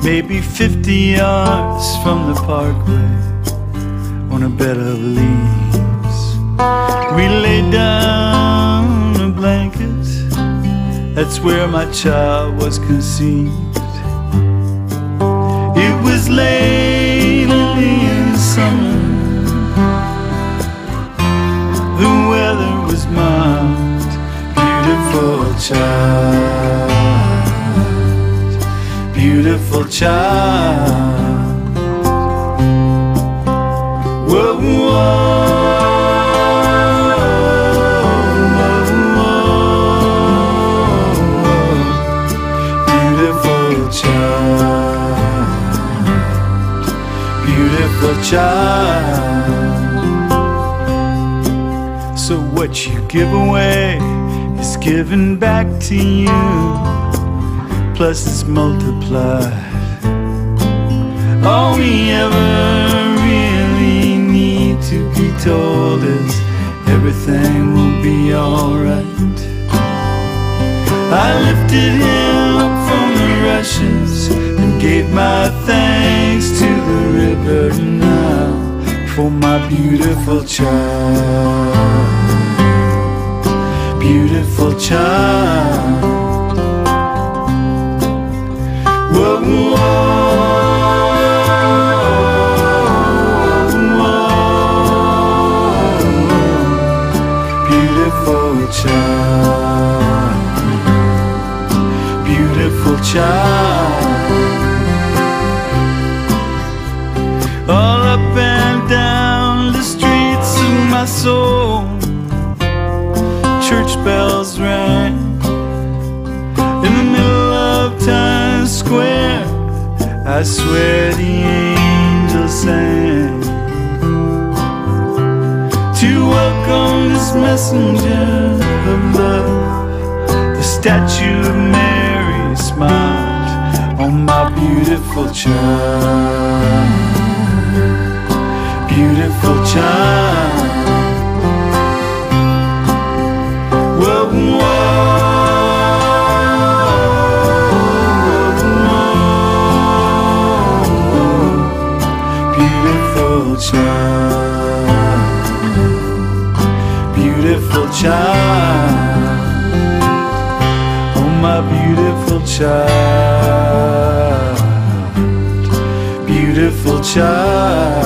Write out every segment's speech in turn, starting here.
maybe 50 yards from the parkway, on a bed of leaves. We lay down a blanket, that's where my child was conceived. It was late in the summer, the weather was mild. Beautiful child, beautiful child. Whoa, whoa. Beautiful child. So what you give away is given back to you, plus it's multiplied. All we ever really need to be told is everything will be alright. I lifted him up from the rushes and gave my thanks to the river now for my beautiful child, beautiful child. Whoa, whoa, whoa, beautiful child, beautiful child. All up and down the streets of my soul, church bells rang. In the middle of Times Square, I swear the angels sang to welcome this messenger of love. The statue of Mary smiled on my beautiful child, beautiful child. Whoa, whoa, whoa, beautiful child, beautiful child. Oh, my beautiful child, beautiful child.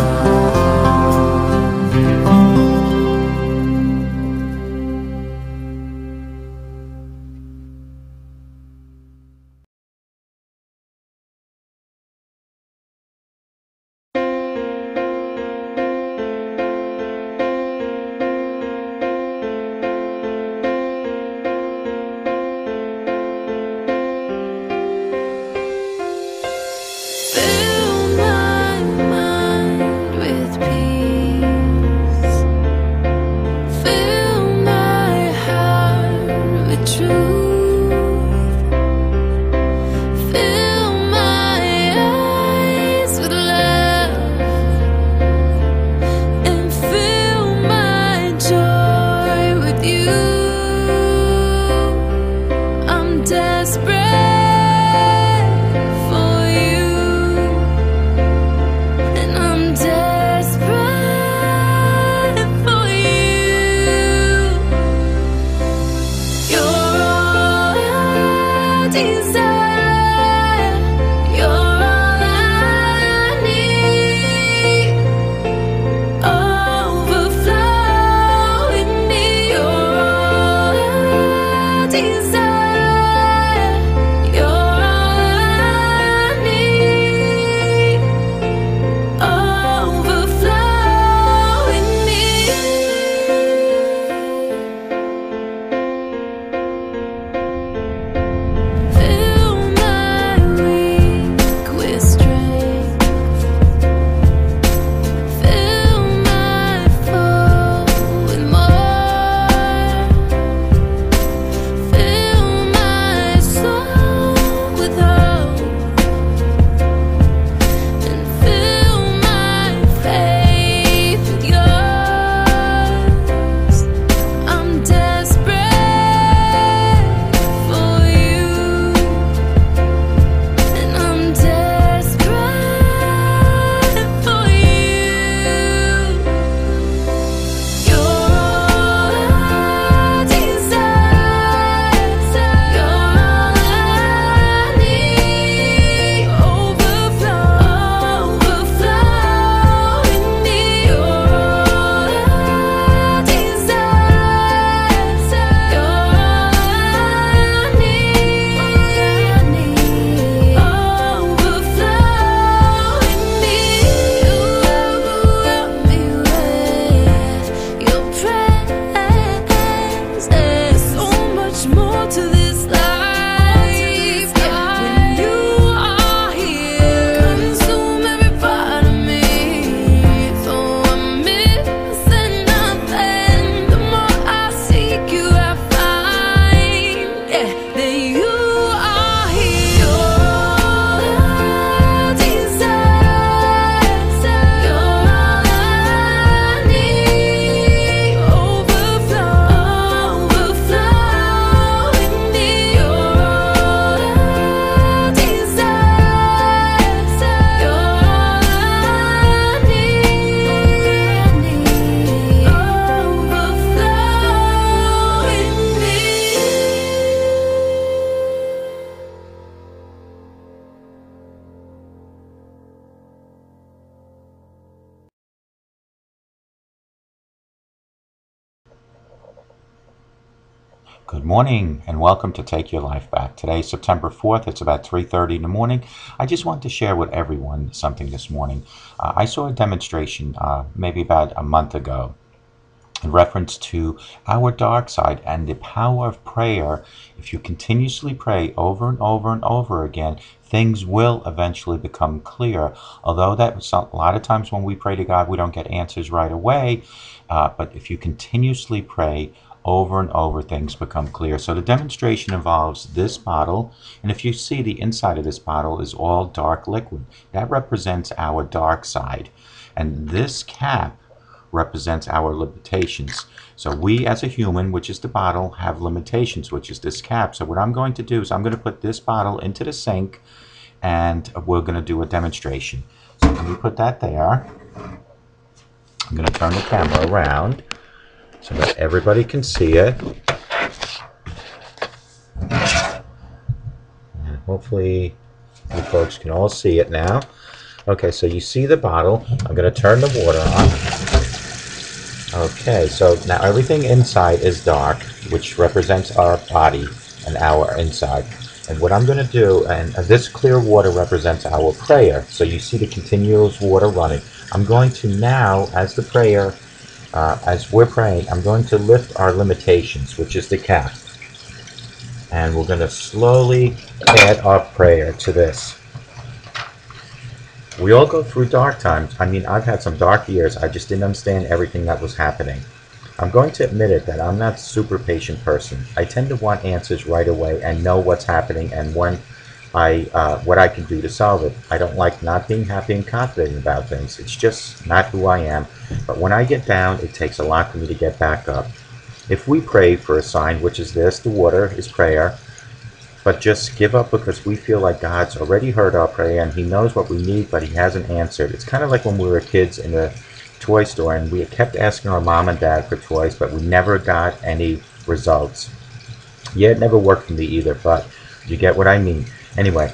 Fill my mind with Good morning and welcome to Take Your Life Back. Today, September 4th, it's about 3:30 in the morning. I just want to share with everyone something this morning. I saw a demonstration maybe about a month ago in reference to our dark side and the power of prayer. If you continuously pray over and over and over again, things will eventually become clear. Although a lot of times when we pray to God, we don't get answers right away. But if you continuously pray over and over, things become clear. So the demonstration involves this bottle, and if you see, the inside of this bottle is all dark liquid. That represents our dark side. And this cap represents our limitations. So we as a human, which is the bottle, have limitations, which is this cap. So what I'm going to do is I'm going to put this bottle into the sink and we're going to do a demonstration. So let me put that there. I'm going to turn the camera around so that everybody can see it. And hopefully you folks can all see it now. Okay, so you see the bottle. I'm going to turn the water on. Okay, so now everything inside is dark, which represents our body and our inside. And what I'm going to do, and this clear water represents our prayer. So you see the continuous water running. I'm going to now, as the prayer, as we're praying, I'm going to lift our limitations, which is the cap. And we're going to slowly add our prayer to this. We all go through dark times. I mean, I've had some dark years. I just didn't understand everything that was happening. I'm going to admit it that I'm not a super patient person. I tend to want answers right away and know what's happening and what I can do to solve it. I don't like not being happy and confident about things. It's just not who I am. But when I get down, it takes a lot for me to get back up. If we pray for a sign, which is this, the water is prayer, but just give up because we feel like God's already heard our prayer and He knows what we need, but He hasn't answered. It's kind of like when we were kids in the toy store and we kept asking our mom and dad for toys, but we never got any results. Yeah, it never worked for me either, but you get what I mean. Anyway,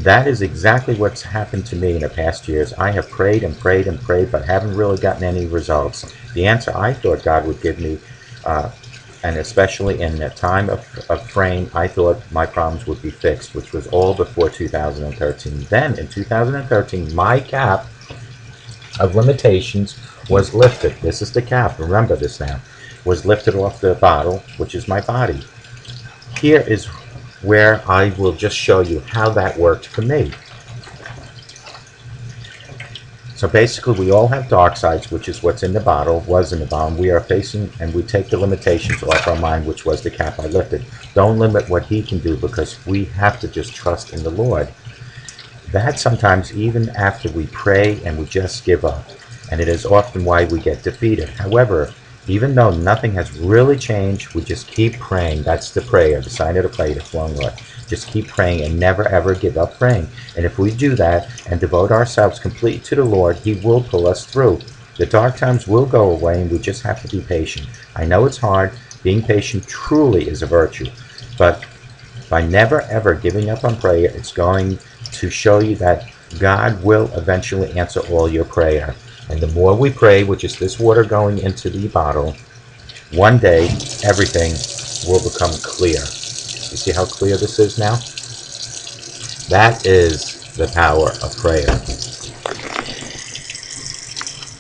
that is exactly what's happened to me in the past years. I have prayed and prayed and prayed, but haven't really gotten any results. The answer I thought God would give me, and especially in the time of frame, I thought my problems would be fixed, which was all before 2013. Then in 2013, my cap of limitations was lifted. This is the cap, remember this now, was lifted off the bottle, which is my body. Here is where I will just show you how that worked for me. So basically we all have dark sides, which is what's in the bottle, was in the bottle. We are facing, and we take the limitations off our mind, which was the cap I lifted. Don't limit what He can do, because we have to just trust in the Lord. That sometimes even after we pray and we just give up, and it is often why we get defeated. However, even though nothing has really changed, we just keep praying. That's the prayer, the sign of the prayer, the flowing word. Just keep praying and never ever give up praying. And if we do that and devote ourselves completely to the Lord, He will pull us through. The dark times will go away and we just have to be patient. I know it's hard. Being patient truly is a virtue. But by never ever giving up on prayer, it's going to show you that God will eventually answer all your prayer. And the more we pray, which is this water going into the bottle, one day everything will become clear. You see how clear this is now? That is the power of prayer.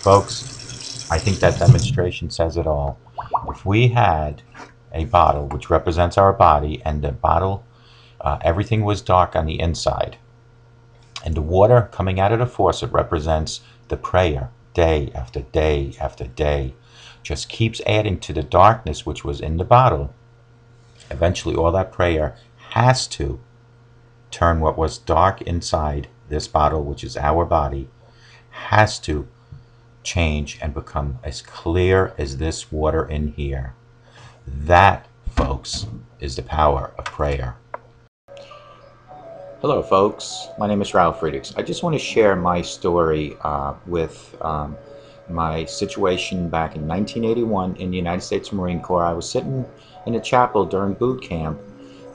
Folks, I think that demonstration says it all. If we had a bottle which represents our body, and the bottle, everything was dark on the inside, and the water coming out of the faucet represents the prayer, day after day after day, just keeps adding to the darkness which was in the bottle. Eventually all that prayer has to turn what was dark inside this bottle, which is our body, has to change and become as clear as this water in here. That, folks, is the power of prayer. Hello folks, my name is Ralf Friedrichs. I just want to share my story with my situation back in 1981 in the United States Marine Corps. I was sitting in a chapel during boot camp,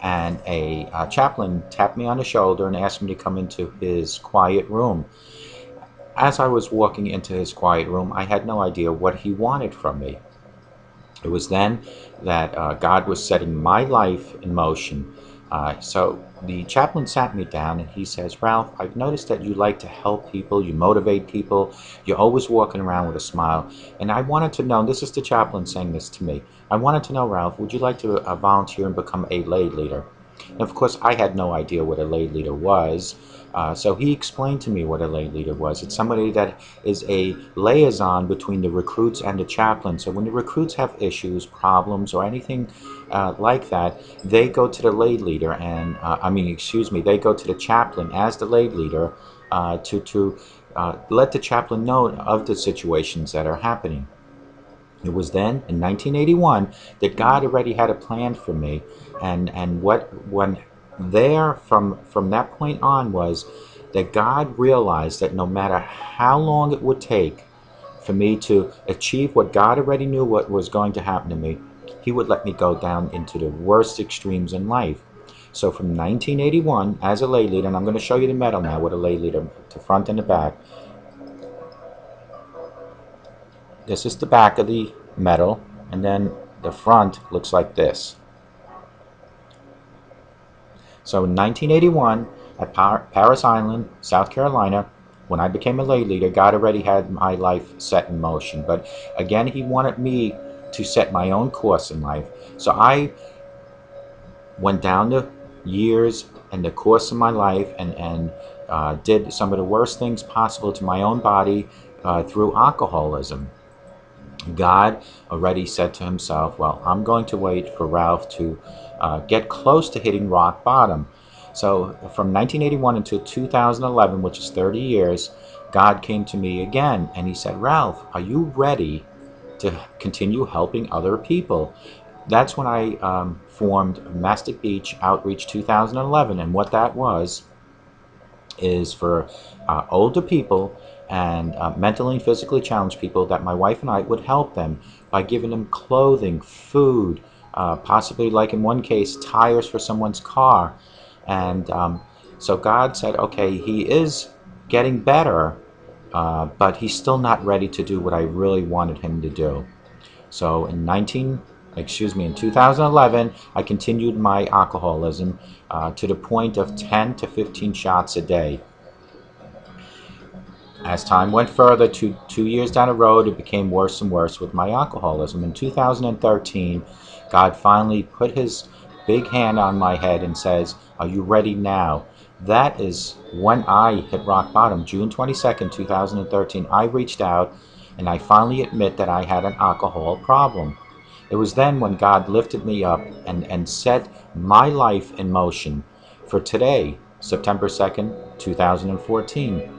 and a chaplain tapped me on the shoulder and asked me to come into his quiet room. As I was walking into his quiet room, I had no idea what he wanted from me. It was then that God was setting my life in motion. So the chaplain sat me down and he says, Ralph, I've noticed that you like to help people, you motivate people, you're always walking around with a smile. And I wanted to know, this is the chaplain saying this to me, I wanted to know, Ralph, would you like to volunteer and become a lay leader? And of course, I had no idea what a lay leader was. So he explained to me what a lay leader was. It's somebody that is a liaison between the recruits and the chaplain. So when the recruits have issues, problems, or anything like that, they go to the lay leader, and they go to the chaplain as the lay leader to let the chaplain know of the situations that are happening. It was then in 1981 that God already had a plan for me, and what when there from that point on was that God realized that no matter how long it would take for me to achieve what God already knew what was going to happen to me, He would let me go down into the worst extremes in life. So from 1981 as a lay leader, and I'm going to show you the medal now with a lay leader, the front and the back. This is the back of the medal, and then the front looks like this. So in 1981, at Paris Island, South Carolina, when I became a lay leader, God already had my life set in motion. But again, He wanted me to set my own course in life. So I went down the years and the course of my life and did some of the worst things possible to my own body through alcoholism. God already said to Himself, well, I'm going to wait for Ralph to get close to hitting rock bottom. So from 1981 until 2011, which is 30 years, God came to me again and He said, Ralph, are you ready to continue helping other people? That's when I formed Mastic Beach Outreach 2011, and what that was is for older people and mentally and physically challenged people, that my wife and I would help them by giving them clothing, food, possibly, like in one case, tires for someone's car. And so God said, okay, he is getting better, but he's still not ready to do what I really wanted him to do. So in 2011, I continued my alcoholism to the point of 10 to 15 shots a day. As time went further, two years down the road, it became worse and worse with my alcoholism. In 2013, God finally put His big hand on my head and says, are you ready now? That is when I hit rock bottom. June 22nd, 2013, I reached out and I finally admit that I had an alcohol problem. It was then when God lifted me up and set my life in motion for today, September 2nd, 2014.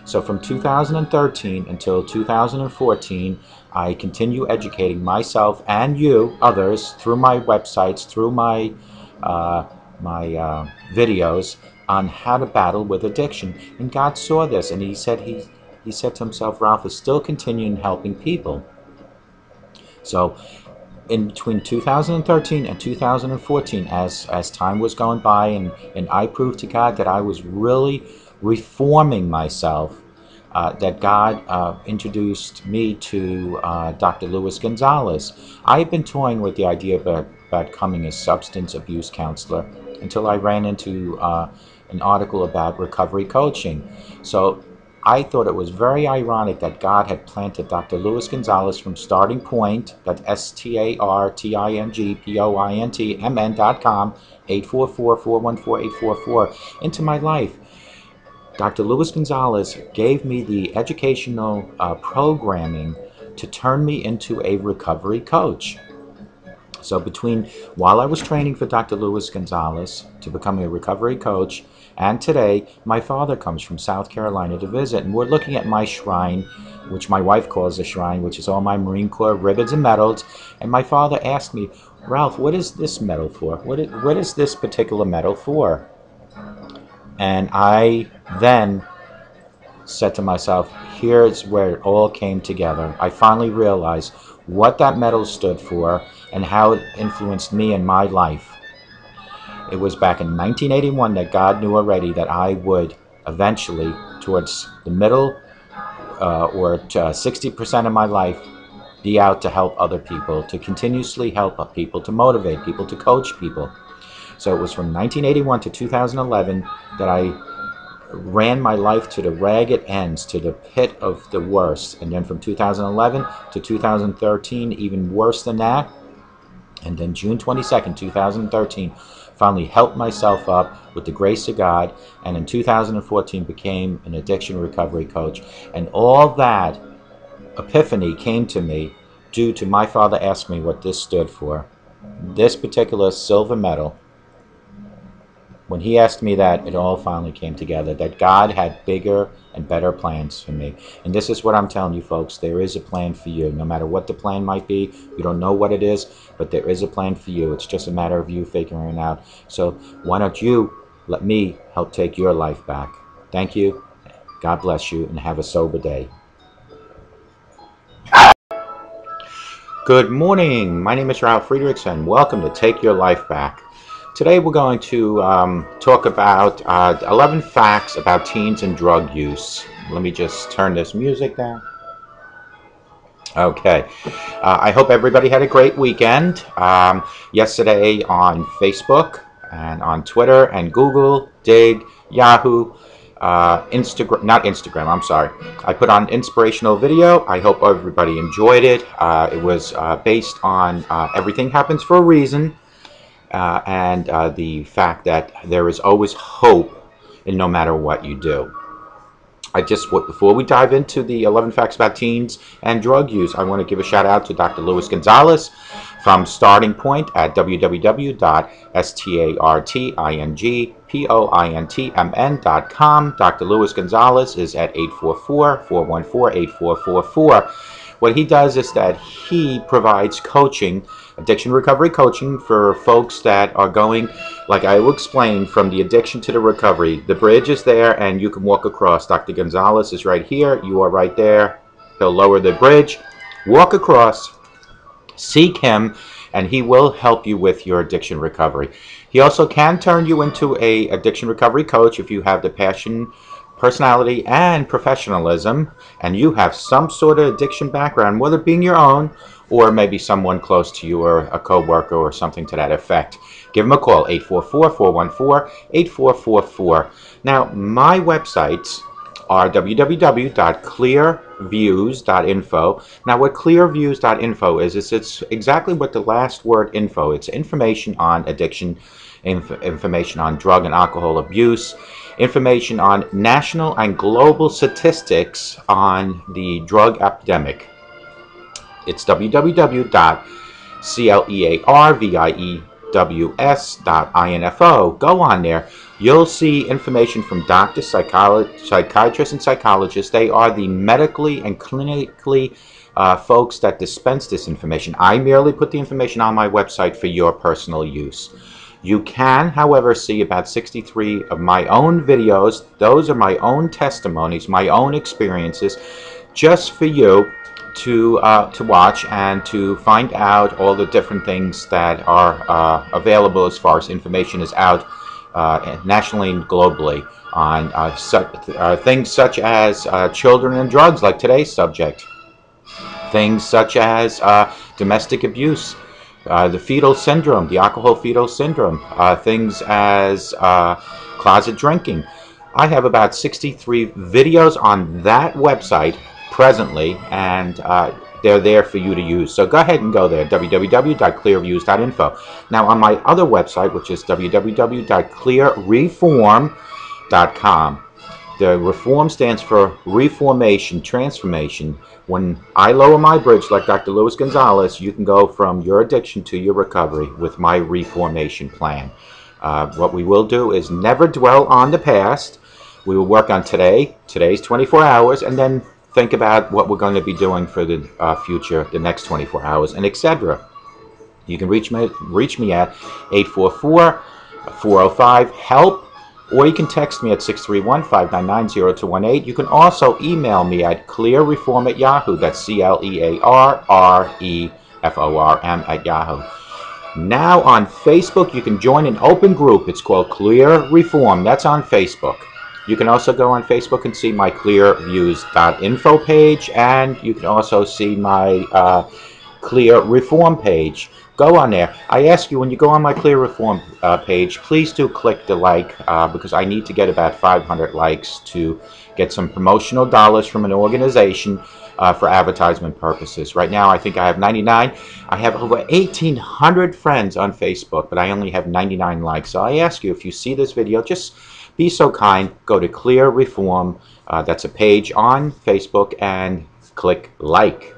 So from 2013 until 2014, I continue educating myself and you, others, through my websites, through my videos on how to battle with addiction. And God saw this, and He said to Himself, Ralph is still continuing helping people. So in between 2013 and 2014, as time was going by, and I proved to God that I was really reforming myself, that God introduced me to Dr. Luis Gonzalez. I had been toying with the idea about becoming a substance abuse counselor until I ran into an article about recovery coaching. So I thought it was very ironic that God had planted Dr. Luis Gonzalez from Starting Point, that's StartingPointMN.com, 844-414-8444, into my life. Dr. Luis Gonzalez gave me the educational programming to turn me into a recovery coach. So while I was training for Dr. Luis Gonzalez to become a recovery coach, and today, my father comes from South Carolina to visit, and we're looking at my shrine, which my wife calls a shrine, which is all my Marine Corps ribbons and medals. And my father asked me, Ralph, what is this medal for? What is this particular medal for? And I then said to myself, here's where it all came together. I finally realized what that medal stood for and how it influenced me in my life. It was back in 1981 that God knew already that I would eventually, towards the middle or 60% of my life, be out to help other people, to continuously help people, to motivate people, to coach people. So it was from 1981 to 2011 that I ran my life to the ragged ends, to the pit of the worst. And then from 2011 to 2013, even worse than that. And then June 22nd, 2013, finally helped myself up with the grace of God. And in 2014 became an addiction recovery coach. And all that epiphany came to me due to my father asking me what this stood for. This particular silver medal. When he asked me that, it all finally came together, that God had bigger and better plans for me. And this is what I'm telling you, folks. There is a plan for you. No matter what the plan might be, you don't know what it is, but there is a plan for you. It's just a matter of you figuring it out. So why don't you let me help take your life back? Thank you. God bless you, and have a sober day. Good morning. My name is Ralf Friedrichs, and welcome to Take Your Life Back. Today we're going to talk about 11 facts about teens and drug use. Let me just turn this music down. Okay. I hope everybody had a great weekend. Yesterday on Facebook and on Twitter and Google, Dig, Yahoo, Instagram, not Instagram, I'm sorry. I put on an inspirational video. I hope everybody enjoyed it. It was based on everything happens for a reason. And the fact that there is always hope in no matter what you do. Before we dive into the 11 facts about teens and drug use, I want to give a shout out to Dr. Luis Gonzalez from Starting Point at www.startingpointmn.com. Dr. Luis Gonzalez is at 844-414-8444. What he does is that he provides coaching, addiction recovery coaching, for folks that are going, like I will explain, from the addiction to the recovery. The bridge is there and you can walk across. Dr. Gonzalez is right here. You are right there. He'll lower the bridge, walk across, seek him, and he will help you with your addiction recovery. He also can turn you into a addiction recovery coach if you have the passion, personality, and professionalism, and you have some sort of addiction background, whether it being your own or maybe someone close to you or a co-worker or something to that effect. Give him a call, 844-414-8444. Now, my websites are www.clearviews.info. Now, what clearviews.info is it's exactly what the last word info. It's information on addiction, information on drug and alcohol abuse, information on national and global statistics on the drug epidemic. It's www.clearviews.info. Go on there. You'll see information from doctors, psychiatrists, and psychologists. They are the medically and clinically folks that dispense this information. I merely put the information on my website for your personal use. You can, however, see about 63 of my own videos. Those are my own testimonies, my own experiences, just for you to watch and to find out all the different things that are available as far as information is out nationally and globally on things such as children and drugs, like today's subject. Things such as domestic abuse, the fetal syndrome, the alcohol fetal syndrome, things as closet drinking. I have about 63 videos on that website presently, and they're there for you to use. So go ahead and go there, www.clearviews.info. Now, on my other website, which is www.clearreform.com, the reform stands for reformation, transformation. When I lower my bridge, like Dr. Luis Gonzalez, you can go from your addiction to your recovery with my reformation plan. What we will do is never dwell on the past. We will work on today's 24 hours, and then think about what we're going to be doing for the future, the next 24 hours, and etc. You can reach me at 844-405-HELP, or you can text me at 631-599-0218. You can also email me at clearreform@yahoo. That's CLEARREFORM Now on Facebook, you can join an open group. It's called Clear Reform. That's on Facebook. You can also go on Facebook and see my clearviews.info page, and you can also see my Clear Reform page. Go on there. I ask you, when you go on my Clear Reform page, please do click the like, because I need to get about 500 likes to get some promotional dollars from an organization for advertisement purposes. Right now I think I have 99. I have over 1,800 friends on Facebook, but I only have 99 likes. So I ask you, if you see this video, just be so kind, go to Clear Reform, that's a page on Facebook, and click like.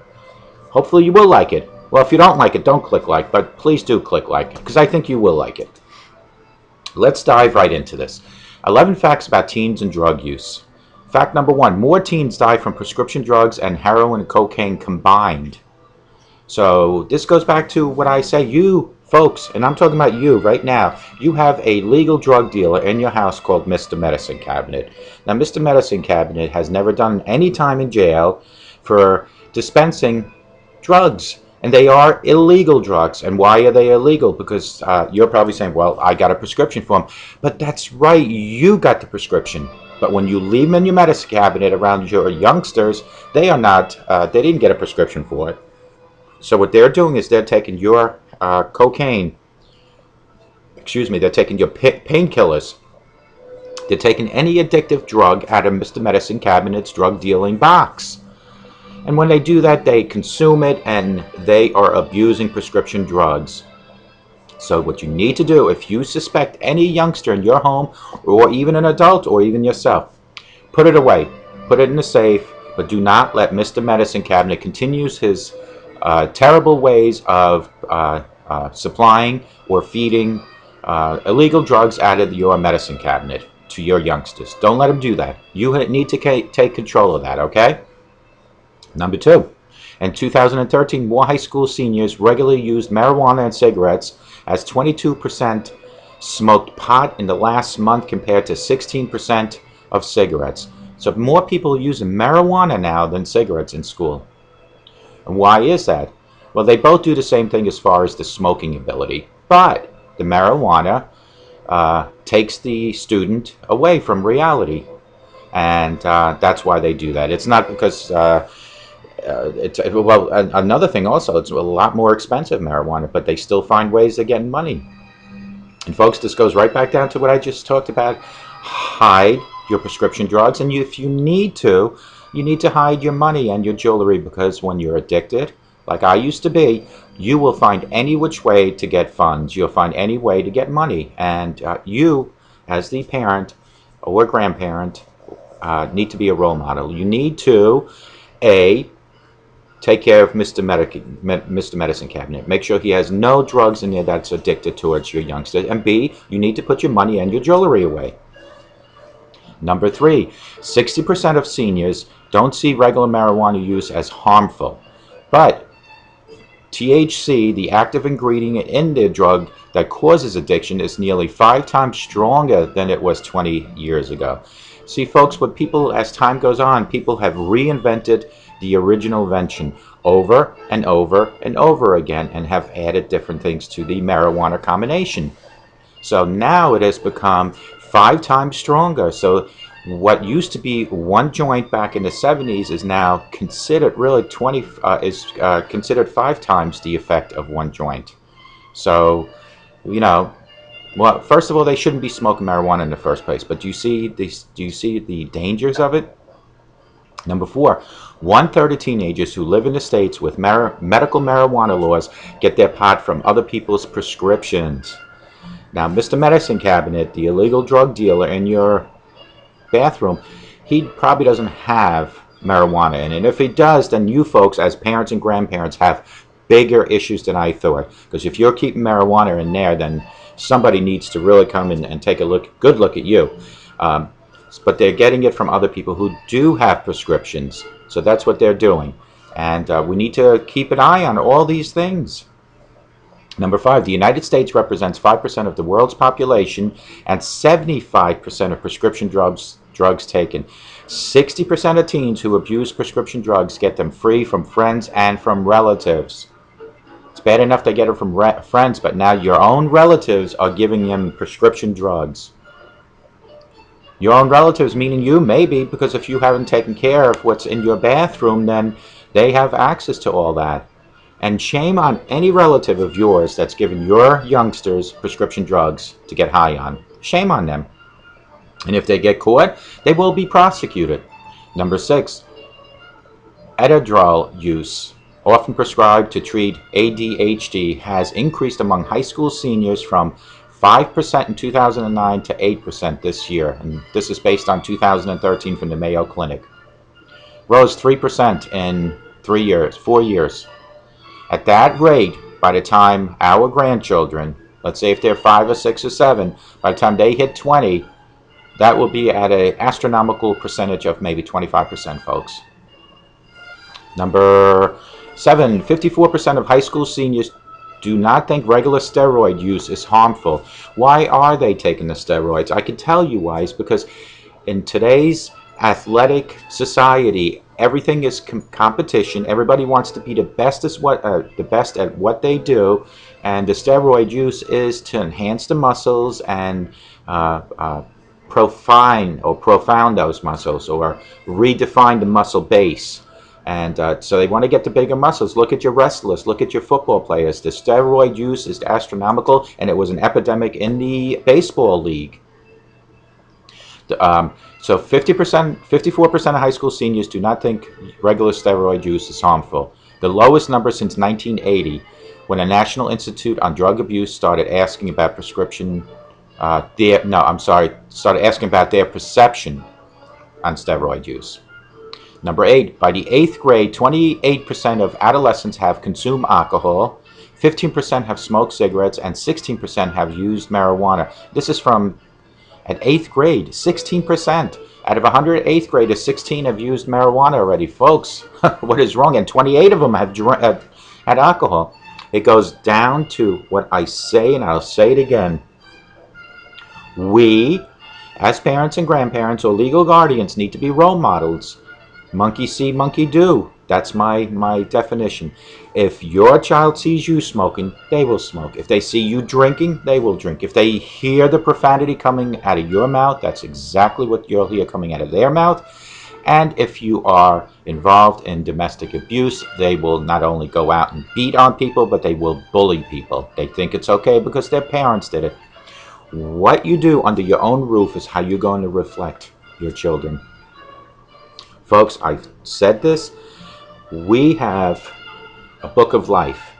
Hopefully you will like it. Well, if you don't like it, don't click like, but please do click like, because I think you will like it. Let's dive right into this. 11 facts about teens and drug use. Fact number 1, more teens die from prescription drugs and heroin and cocaine combined. So this goes back to what I say, you folks, and I'm talking about you right now, you have a legal drug dealer in your house called Mr. Medicine Cabinet. Now, Mr. Medicine Cabinet has never done any time in jail for dispensing drugs, and they are illegal drugs. And why are they illegal? Because you're probably saying, well, I got a prescription for them. But that's right, you got the prescription. But when you leave them in your medicine cabinet around your youngsters, they are not, they didn't get a prescription for it. So what they're doing is they're taking your cocaine, excuse me, they're taking your painkillers, they're taking any addictive drug out of Mr. Medicine Cabinet's drug dealing box. And when they do that, they consume it, and they are abusing prescription drugs. So what you need to do, if you suspect any youngster in your home, or even an adult, or even yourself, put it away. Put it in the safe, but do not let Mr. Medicine Cabinet continue his terrible ways of supplying or feeding illegal drugs out of your medicine cabinet to your youngsters. Don't let him do that. You need to take control of that, okay? Number 2, in 2013, more high school seniors regularly used marijuana and cigarettes, as 22% smoked pot in the last month compared to 16% of cigarettes. So more people are using marijuana now than cigarettes in school. And why is that? Well, they both do the same thing as far as the smoking ability, but the marijuana takes the student away from reality, and that's why they do that. It's not because well, another thing also, it's a lot more expensive, marijuana, but they still find ways of getting money. And folks, this goes right back down to what I just talked about. Hide your prescription drugs, and if you need to hide your money and your jewelry, because when you're addicted, like I used to be, you will find any which way to get funds. You'll find any way to get money, and you, as the parent or grandparent, need to be a role model. You need to, A, take care of Mr. Medicine Cabinet. Make sure he has no drugs in there that's addicted towards your youngster. And B, you need to put your money and your jewelry away. Number 3, 60% of seniors don't see regular marijuana use as harmful. But THC, the active ingredient in the drug that causes addiction, is nearly 5 times stronger than it was 20 years ago. See, folks, what people, as time goes on, people have reinvented the original invention over and over and over again, and have added different things to the marijuana combination. So now it has become 5 times stronger. So what used to be one joint back in the 70s is now considered really considered 5 times the effect of one joint. So, you know, well, first of all, they shouldn't be smoking marijuana in the first place. But do you see the dangers of it? Number 4, 1/3 of teenagers who live in the states with medical marijuana laws get their pot from other people's prescriptions. Now, Mr. Medicine Cabinet, the illegal drug dealer in your bathroom, he probably doesn't have marijuana in it. And if he does, then you folks, as parents and grandparents, have bigger issues than I thought. Because if you're keeping marijuana in there, then somebody needs to really come in and take a good look at you. But they're getting it from other people who do have prescriptions. So that's what they're doing. And we need to keep an eye on all these things. Number 5, the United States represents 5% of the world's population and 75% of prescription drugs taken. 60% of teens who abuse prescription drugs get them free from friends and from relatives. It's bad enough they get it from friends, but now your own relatives are giving them prescription drugs. Your own relatives, meaning you, maybe, because if you haven't taken care of what's in your bathroom, then they have access to all that. And shame on any relative of yours that's given your youngsters prescription drugs to get high on. Shame on them. And if they get caught, they will be prosecuted. Number 6, Etadrol use, often prescribed to treat ADHD, has increased among high school seniors from 5% in 2009 to 8% this year. And this is based on 2013 from the Mayo Clinic. Rose 3% in 4 years. At that rate, by the time our grandchildren, let's say if they're 5 or 6 or 7, by the time they hit 20, that will be at an astronomical percentage of maybe 25%, folks. Number 7, 54% of high school seniors do not think regular steroid use is harmful. Why are they taking the steroids? I can tell you why. It's because in today's athletic society, everything is competition. Everybody wants to be the best at what they do, and the steroid use is to enhance the muscles and profound those muscles, or redefine the muscle base. And so they want to get the bigger muscles. Look at your wrestlers. Look at your football players. The steroid use is astronomical, and it was an epidemic in the baseball league. So 54% of high school seniors do not think regular steroid use is harmful. The lowest number since 1980, when the National Institute on Drug Abuse started asking about started asking about their perception on steroid use. Number 8, by the 8th grade, 28% of adolescents have consumed alcohol, 15% have smoked cigarettes, and 16% have used marijuana. This is from at 8th grade, 16%. Out of 100 8th graders, 16 have used marijuana already. Folks, what is wrong? And 28 of them have had alcohol. It goes down to what I say, and I'll say it again. We, as parents and grandparents or legal guardians, need to be role models. Monkey see, monkey do. That's my definition. If your child sees you smoking, they will smoke. If they see you drinking, they will drink. If they hear the profanity coming out of your mouth, that's exactly what you'll hear coming out of their mouth. And if you are involved in domestic abuse, they will not only go out and beat on people, but they will bully people. They think it's okay because their parents did it. What you do under your own roof is how you're going to reflect your children. Folks, I've said this. We have a book of life.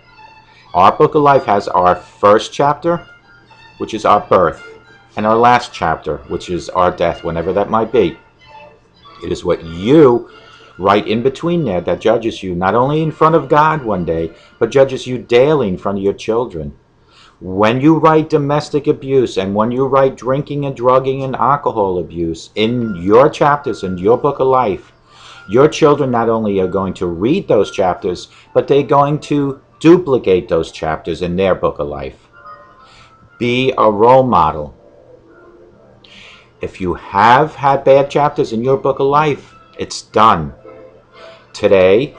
Our book of life has our first chapter, which is our birth, and our last chapter, which is our death, whenever that might be. It is what you write in between there that judges you, not only in front of God one day, but judges you daily in front of your children. When you write domestic abuse, and when you write drinking and drugging and alcohol abuse in your chapters in your book of life, your children not only are going to read those chapters, but they're going to duplicate those chapters in their book of life. Be a role model. If you have had bad chapters in your book of life, it's done. Today,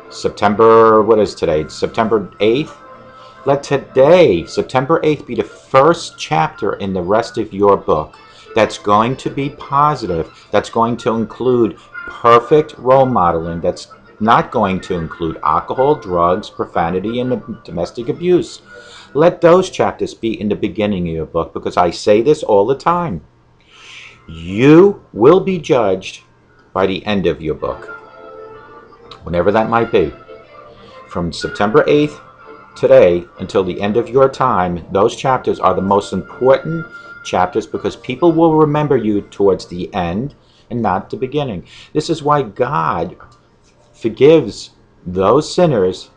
September 8th? Let today, September 8th, be the first chapter in the rest of your book that's going to be positive, that's going to include perfect role modeling, that's not going to include alcohol, drugs, profanity, and domestic abuse. Let those chapters be in the beginning of your book, because I say this all the time. You will be judged by the end of your book, whenever that might be. From September 8th today until the end of your time, those chapters are the most important chapters, because people will remember you towards the end and not the beginning. This is why God forgives those sinners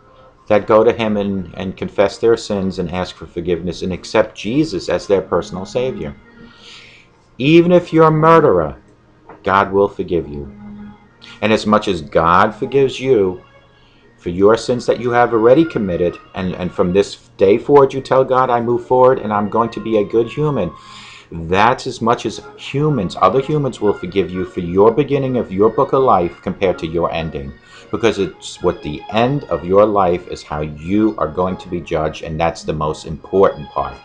that go to Him and confess their sins and ask for forgiveness and accept Jesus as their personal Savior. Even if you're a murderer, God will forgive you. And as much as God forgives you for your sins that you have already committed, and from this day forward you tell God, I move forward and I'm going to be a good human, that's as much as other humans will forgive you for your beginning of your book of life compared to your ending. Because it's what the end of your life is, how you are going to be judged, and that's the most important part.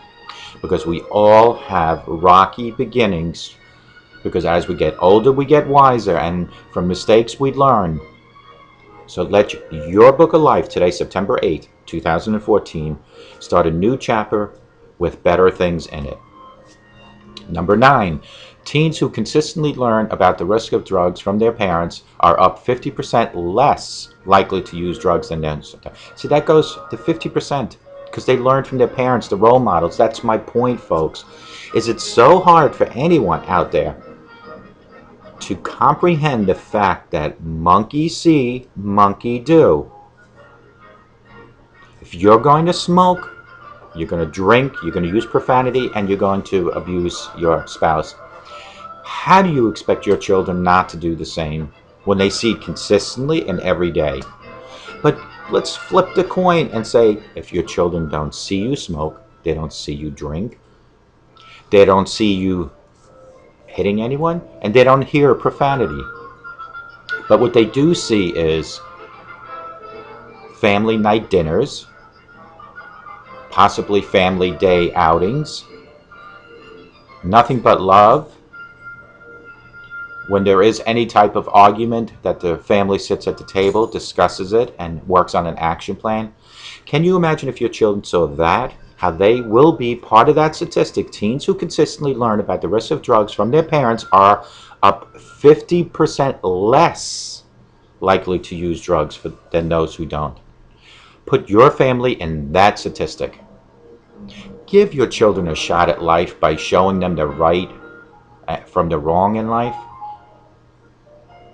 Because we all have rocky beginnings Because as we get older, we get wiser, and from mistakes we learn. So let your book of life today, September 8th, 2014, start a new chapter with better things in it. Number 9, teens who consistently learn about the risk of drugs from their parents are up 50% less likely to use drugs than them. See, that goes to 50% because they learned from their parents, the role models. That's my point, folks. Is it so hard for anyone out there to comprehend the fact that monkey see, monkey do? If you're going to smoke, you're going to drink, you're going to use profanity, and you're going to abuse your spouse, how do you expect your children not to do the same when they see it consistently and every day? But let's flip the coin and say, if your children don't see you smoke, they don't see you drink, they don't see you hitting anyone, and they don't hear profanity. But what they do see is family night dinners, possibly family day outings, nothing but love. When there is any type of argument, that the family sits at the table, discusses it, and works on an action plan. Can you imagine if your children saw that, how they will be part of that statistic? Teens who consistently learn about the risks of drugs from their parents are up 50% less likely to use drugs than those who don't. Put your family in that statistic. Give your children a shot at life by showing them the right from the wrong in life.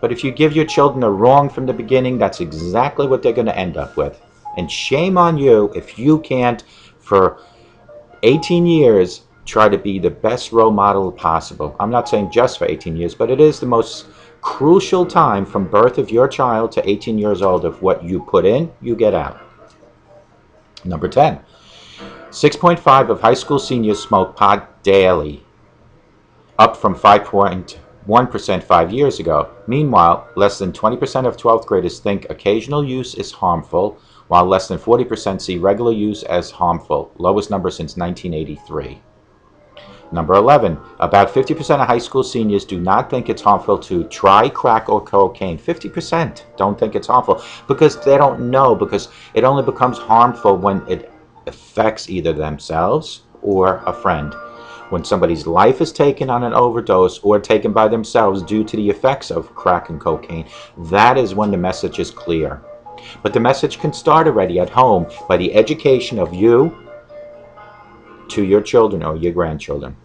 But if you give your children the wrong from the beginning, that's exactly what they're going to end up with. And shame on you if you can't, for 18 years, try to be the best role model possible. I'm not saying just for 18 years, but it is the most crucial time from birth of your child to 18 years old of what you put in, you get out. Number 10, 6.5% of high school seniors smoke pot daily, up from 5.1% 5 years ago. Meanwhile, less than 20% of 12th graders think occasional use is harmful, while less than 40% see regular use as harmful, lowest number since 1983. Number 11, about 50% of high school seniors do not think it's harmful to try crack or cocaine. 50% don't think it's harmful because they don't know, because it only becomes harmful when it affects either themselves or a friend. When somebody's life is taken on an overdose or taken by themselves due to the effects of crack and cocaine, that is when the message is clear. But the message can start already at home by the education of you to your children or your grandchildren.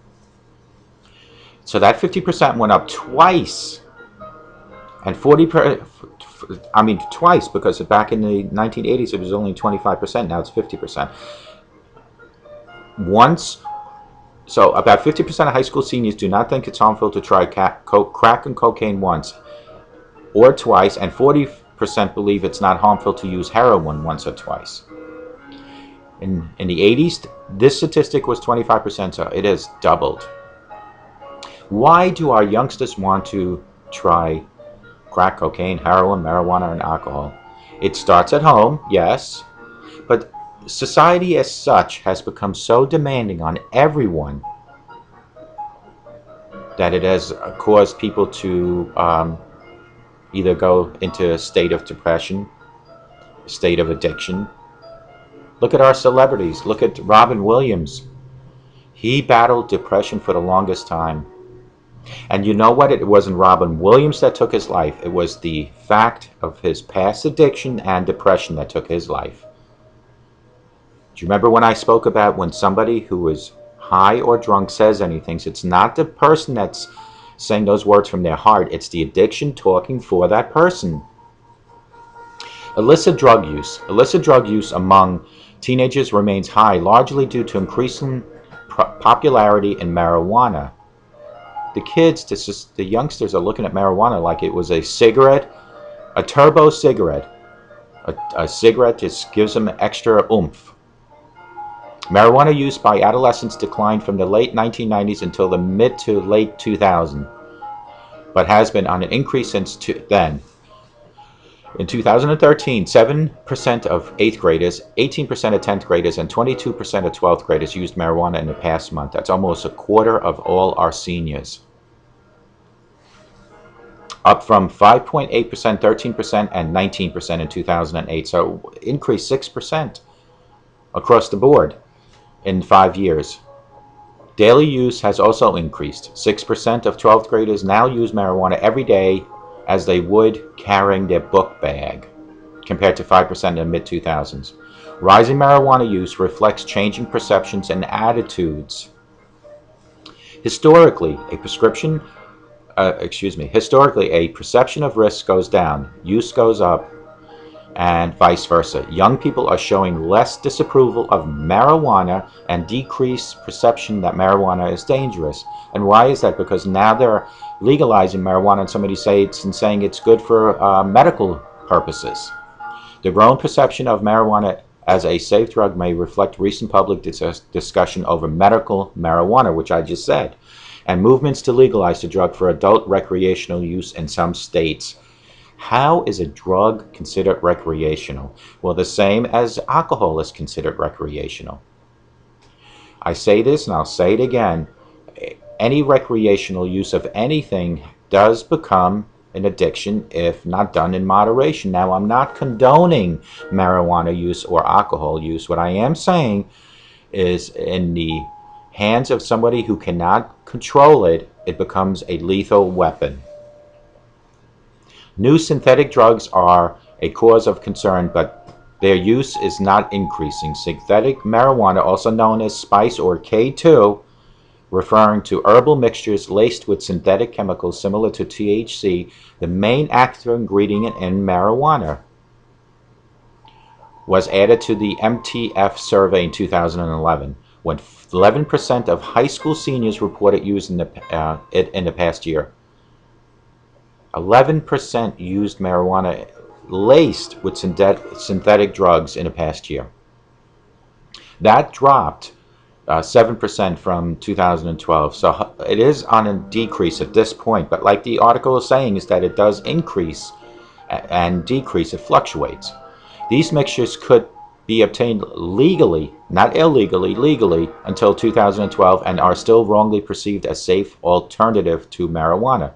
So that 50% went up twice, and twice, because back in the 1980s it was only 25%, now it's 50%. So about 50% of high school seniors do not think it's harmful to try crack and cocaine once or twice, and 40% believe it's not harmful to use heroin once or twice. In the 80s, this statistic was 25%, so it has doubled. Why do our youngsters want to try crack, cocaine, heroin, marijuana, and alcohol? It starts at home, yes, but society as such has become so demanding on everyone that it has caused people to either go into a state of depression, a state of addiction. Look at our celebrities. Look at Robin Williams. He battled depression for the longest time. And you know what? It wasn't Robin Williams that took his life. It was the fact of his past addiction and depression that took his life. Do you remember when I spoke about when somebody who is high or drunk says anything, it's not the person that's saying those words from their heart, it's the addiction talking for that person. Illicit drug use. Illicit drug use among teenagers remains high, largely due to increasing popularity in marijuana. The kids, the youngsters, are looking at marijuana like it was a cigarette, a turbo cigarette. A cigarette just gives them extra oomph. Marijuana use by adolescents declined from the late 1990s until the mid to late 2000s, but has been on an increase since then. In 2013, 7% of 8th graders, 18% of 10th graders, and 22% of 12th graders used marijuana in the past month. That's almost a quarter of all our seniors. up from 5.8%, 13%, and 19% in 2008. So increased 6% across the board in 5 years. Daily use has also increased. 6% of 12th graders now use marijuana every day as they would carrying their book bag, compared to 5% in the mid-2000s. Rising marijuana use reflects changing perceptions and attitudes. Historically, a perception of risk goes down, use goes up, and vice versa. Young people are showing less disapproval of marijuana and decreased perception that marijuana is dangerous. And why is that? Because now they're legalizing marijuana and somebody saying it's good for medical purposes. The growing perception of marijuana as a safe drug may reflect recent public discussion over medical marijuana, which I just said, and movements to legalize the drug for adult recreational use in some states. How is a drug considered recreational? Well, the same as alcohol is considered recreational. I say this and I'll say it again. Any recreational use of anything does become an addiction if not done in moderation. Now, I'm not condoning marijuana use or alcohol use. What I am saying is, in the hands of somebody who cannot control it, it becomes a lethal weapon. New synthetic drugs are a cause of concern, but their use is not increasing. Synthetic marijuana, also known as spice or K2, referring to herbal mixtures laced with synthetic chemicals similar to THC, the main active ingredient in marijuana, was added to the MTF survey in 2011, when 11% of high school seniors reported using it in the past year. 11% used marijuana laced with synthetic drugs in the past year. That dropped 7% from 2012. So it is on a decrease at this point. But like the article is saying, is that it does increase and decrease. It fluctuates. These mixtures could be obtained legally, not illegally, legally, until 2012, and are still wrongly perceived as safe alternative to marijuana.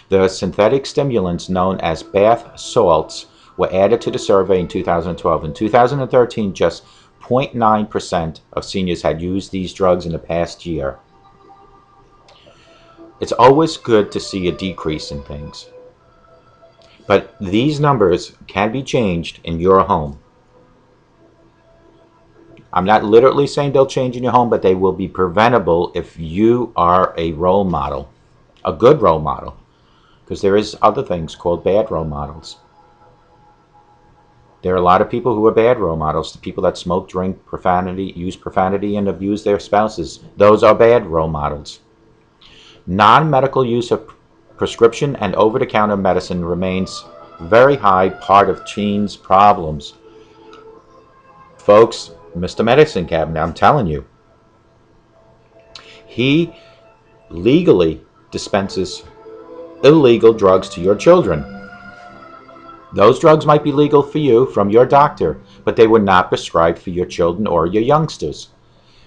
The synthetic stimulants known as bath salts were added to the survey in 2012. In 2013, just 0.9% of seniors had used these drugs in the past year. It's always good to see a decrease in things, but these numbers can be changed in your home. I'm not literally saying they'll change in your home, but they will be preventable if you are a role model, a good role model. Because there is other things called bad role models. There are a lot of people who are bad role models. The people that smoke, drink, profanity, use profanity, and abuse their spouses. Those are bad role models. Non-medical use of prescription and over-the-counter medicine remains very high part of teens' problems. Folks, Mr. Medicine Cabinet, I'm telling you. He legally dispenses illegal drugs to your children. Those drugs might be legal for you from your doctor, but they were not prescribed for your children or your youngsters.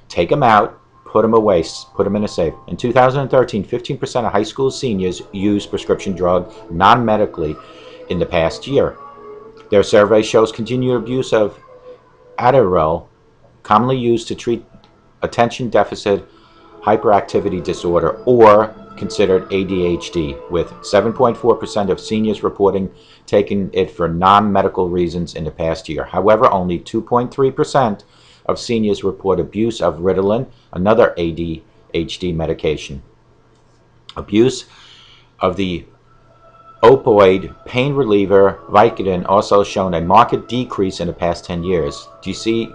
Take them out, put them away, put them in a safe. In 2013, 15% of high school seniors used prescription drug non-medically in the past year. Their survey shows continued abuse of Adderall, commonly used to treat attention deficit hyperactivity disorder, or considered ADHD, with 7.4% of seniors reporting taking it for non-medical reasons in the past year. However, only 2.3% of seniors report abuse of Ritalin, another ADHD medication. Abuse of the opioid pain reliever Vicodin also shown a marked decrease in the past 10 years. Do you see?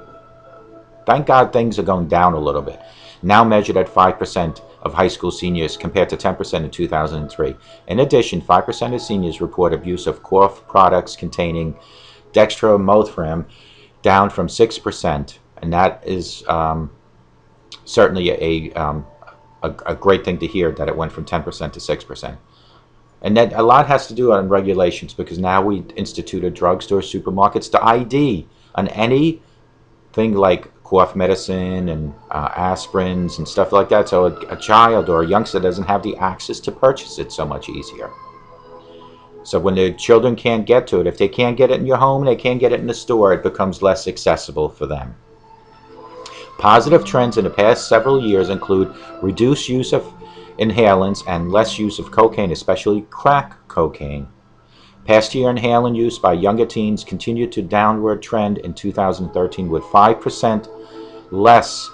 Thank God things are going down a little bit. Now measured at 5% of high school seniors compared to 10% in 2003. In addition, 5% of seniors report abuse of cough products containing dextromethorphan, down from 6%, and that is certainly a great thing to hear, that it went from 10% to 6%. And that a lot has to do on regulations, because now we instituted drugstores, supermarkets to ID on anything like cough medicine and aspirins and stuff like that, so a child or a youngster doesn't have the access to purchase it so much easier. So when the children can't get to it, if they can't get it in your home, they can't get it in the store, it becomes less accessible for them. Positive trends in the past several years include reduced use of inhalants and less use of cocaine, especially crack cocaine. Past year inhalant use by younger teens continued to downward trend in 2013 with 5% less.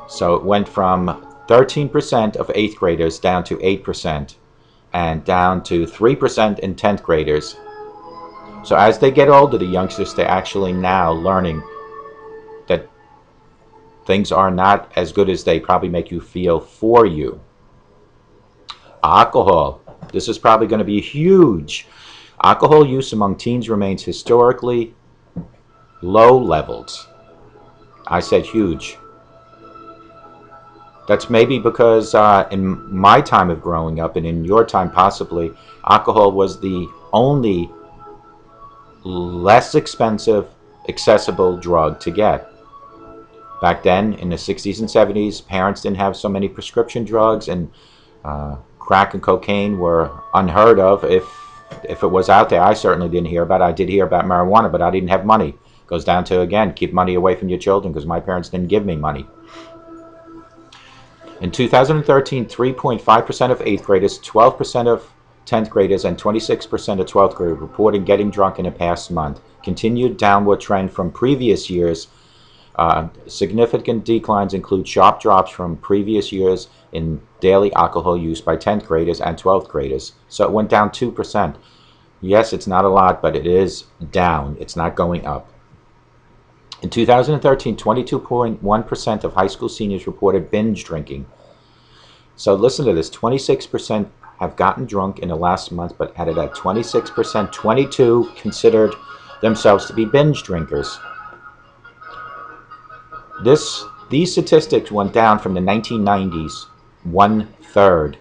So it went from 13% of 8th graders down to 8% and down to 3% in 10th graders. So as they get older, the youngsters, they're actually now learning that things are not as good as they probably make you feel for you. Alcohol. This is probably going to be huge. Alcohol use among teens remains historically low levels. I said huge. That's maybe because in my time of growing up, and in your time possibly, alcohol was the only less expensive, accessible drug to get. Back then, in the 60s and 70s, parents didn't have so many prescription drugs, and crack and cocaine were unheard of. If it was out there, I certainly didn't hear about it. I did hear about marijuana, but I didn't have money. Goes down to, again, keep money away from your children, because my parents didn't give me money. In 2013, 3.5% of 8th graders, 12% of 10th graders, and 26% of 12th graders reported getting drunk in the past month. Continued downward trend from previous years. Significant declines include sharp drops from previous years in daily alcohol use by 10th graders and 12th graders. So it went down 2%. Yes, it's not a lot, but it is down. It's not going up. In 2013, 22.1% of high school seniors reported binge drinking. So listen to this, 26% have gotten drunk in the last month, but added at 26%, 22 considered themselves to be binge drinkers. These statistics went down from the 1990s, 1/3.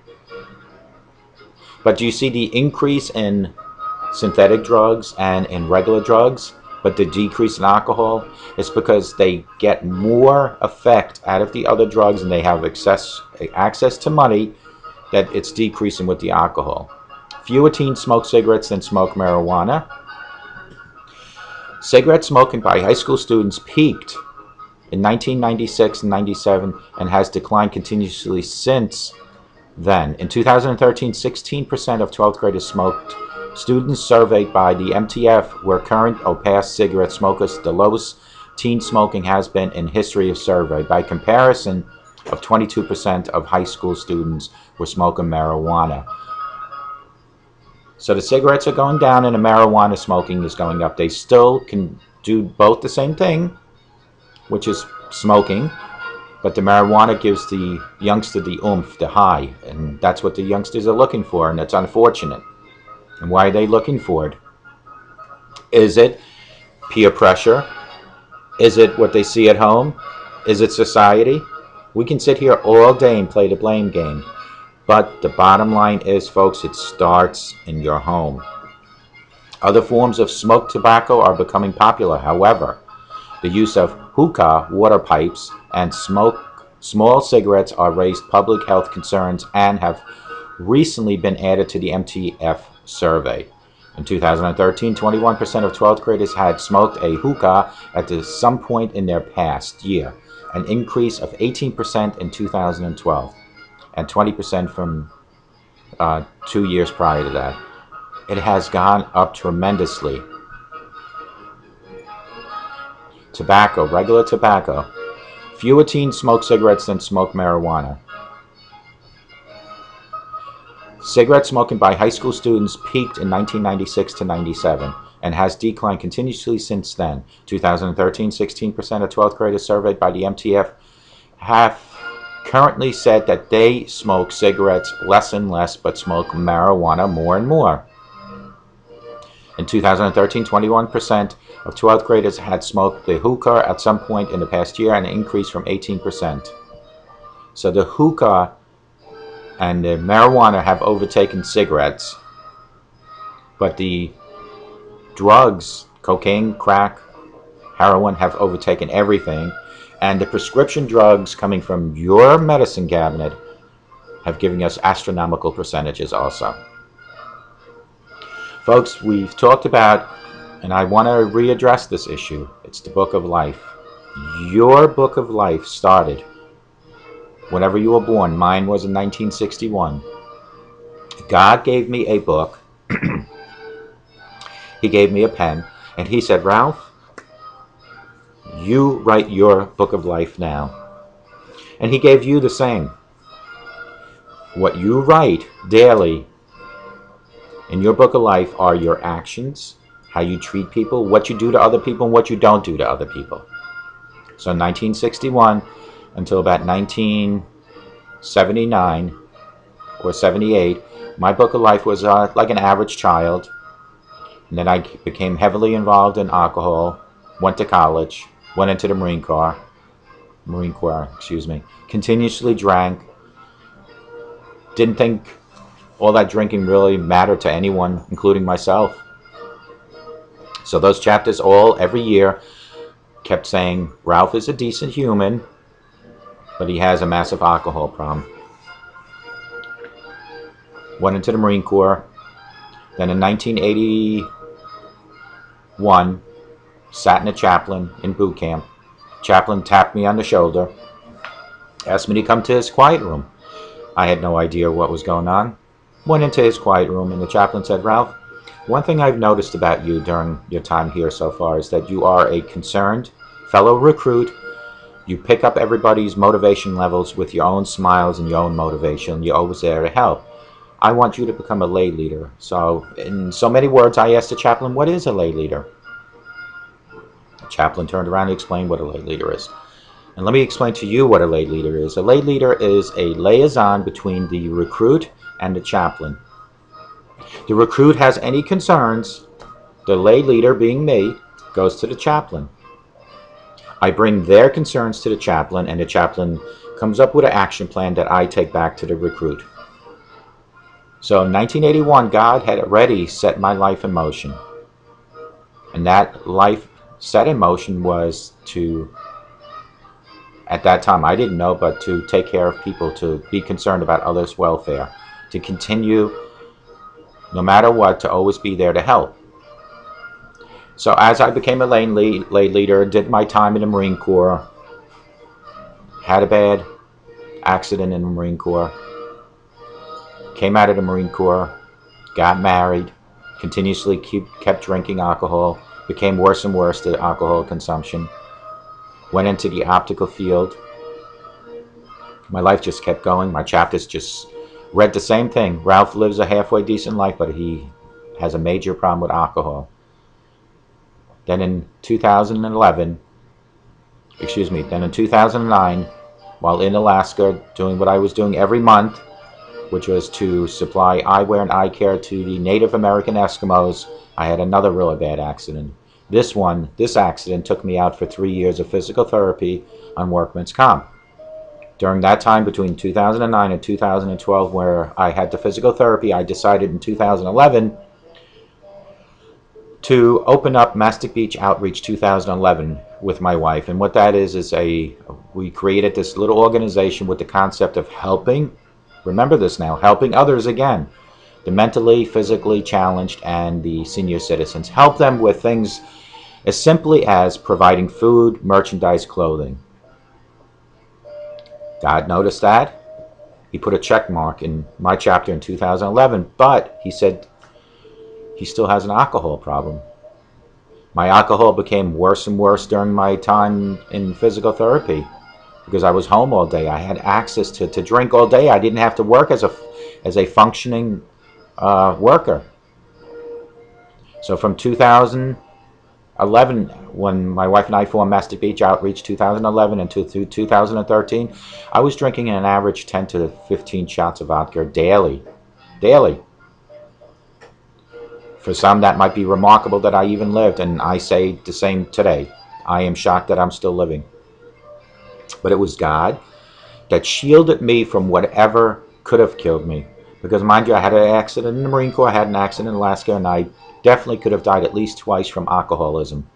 But do you see the increase in synthetic drugs and in regular drugs, but the decrease in alcohol? It's because they get more effect out of the other drugs and they have access to money, that it's decreasing with the alcohol. Fewer teens smoke cigarettes than smoke marijuana. Cigarette smoking by high school students peaked in 1996 and 97 and has declined continuously since then. In 2013, 16% of 12th graders smoked. Students surveyed by the MTF were current or past cigarette smokers. The lowest teen smoking has been in history of survey. By comparison, of 22% of high school students were smoking marijuana. So the cigarettes are going down and the marijuana smoking is going up. They still can do both the same thing, which is smoking, but the marijuana gives the youngster the oomph, the high, and that's what the youngsters are looking for, and it's unfortunate. And why are they looking for it? Is it peer pressure? Is it what they see at home? Is it society? We can sit here all day and play the blame game, but the bottom line is, folks, it starts in your home. Other forms of smoked tobacco are becoming popular. However, the use of hookah, water pipes, and small cigarettes are raised public health concerns and have recently been added to the MTF survey. In 2013, 21% of 12th graders had smoked a hookah at some point in their past year, an increase of 18% in 2012, and 20% from 2 years prior to that. It has gone up tremendously. Tobacco, regular tobacco. Fewer teens smoke cigarettes than smoke marijuana. Cigarette smoking by high school students peaked in 1996 to 97 and has declined continuously since then. 2013, 16% of 12th graders surveyed by the MTF have currently said that they smoke cigarettes less and less, but smoke marijuana more and more. In 2013, 21% of 12th graders had smoked the hookah at some point in the past year, an increase from 18%. So the hookah and the marijuana have overtaken cigarettes, but the drugs, cocaine, crack, heroin, have overtaken everything, and the prescription drugs coming from your medicine cabinet have given us astronomical percentages also. Folks, we've talked about, and I want to readdress this issue. It's the book of life. Your book of life started whenever you were born. Mine was in 1961. God gave me a book. He gave me a pen, and he said, Ralph, you write your book of life now. And he gave you the same. What you write daily in your book of life are your actions, how you treat people, what you do to other people, and what you don't do to other people. So in 1961 until about 1979 or 78, my book of life was like an average child. And then I became heavily involved in alcohol, went to college, went into the Marine Corps, continuously drank. Didn't think all that drinking really mattered to anyone, including myself. So those chapters all, every year, kept saying, Ralph is a decent human, but he has a massive alcohol problem. Went into the Marine Corps. Then in 1981, sat in a chaplain in boot camp. Chaplain tapped me on the shoulder, asked me to come to his quiet room. I had no idea what was going on. Went into his quiet room, and the chaplain said, Ralph, one thing I've noticed about you during your time here so far is that you are a concerned fellow recruit. You pick up everybody's motivation levels with your own smiles and your own motivation. You're always there to help. I want you to become a lay leader. So, in so many words, I asked the chaplain, what is a lay leader? The chaplain turned around and explained what a lay leader is. And let me explain to you what a lay leader is. A lay leader is a liaison between the recruit and the chaplain. The recruit has any concerns, the lay leader, being me, goes to the chaplain. I bring their concerns to the chaplain, and the chaplain comes up with an action plan that I take back to the recruit. So in 1981, God had already set my life in motion. And that life set in motion was to, at that time, I didn't know, but to take care of people, to be concerned about others' welfare, to continue, no matter what, to always be there to help. So as I became a lay leader, did my time in the Marine Corps, had a bad accident in the Marine Corps, came out of the Marine Corps, got married, continuously kept drinking alcohol, became worse and worse, the alcohol consumption, went into the optical field. My life just kept going. My chapters just read the same thing. Ralph lives a halfway decent life, but he has a major problem with alcohol. Then in 2009, while in Alaska, doing what I was doing every month, which was to supply eyewear and eye care to the Native American Eskimos, I had another really bad accident. This accident took me out for 3 years of physical therapy on workman's comp. During that time, between 2009 and 2012, where I had the physical therapy, I decided in 2011 to open up Mastic Beach Outreach 2011 with my wife. And what that is we created this little organization with the concept of helping, remember this now, helping others again, the mentally, physically challenged, and the senior citizens. Help them with things as simply as providing food, merchandise, clothing. God noticed that. He put a check mark in my chapter in 2011, but he said he still has an alcohol problem. My alcohol became worse and worse during my time in physical therapy because I was home all day. I had access to drink all day. I didn't have to work as a functioning worker. So from 2011, when my wife and I formed Mastic Beach Outreach 2011 and through 2013, I was drinking an average 10 to 15 shots of vodka daily. For some, that might be remarkable that I even lived, and I say the same today. I am shocked that I'm still living. But it was God that shielded me from whatever could have killed me. Because mind you, I had an accident in the Marine Corps, I had an accident in Alaska, and I definitely could have died at least twice from alcoholism.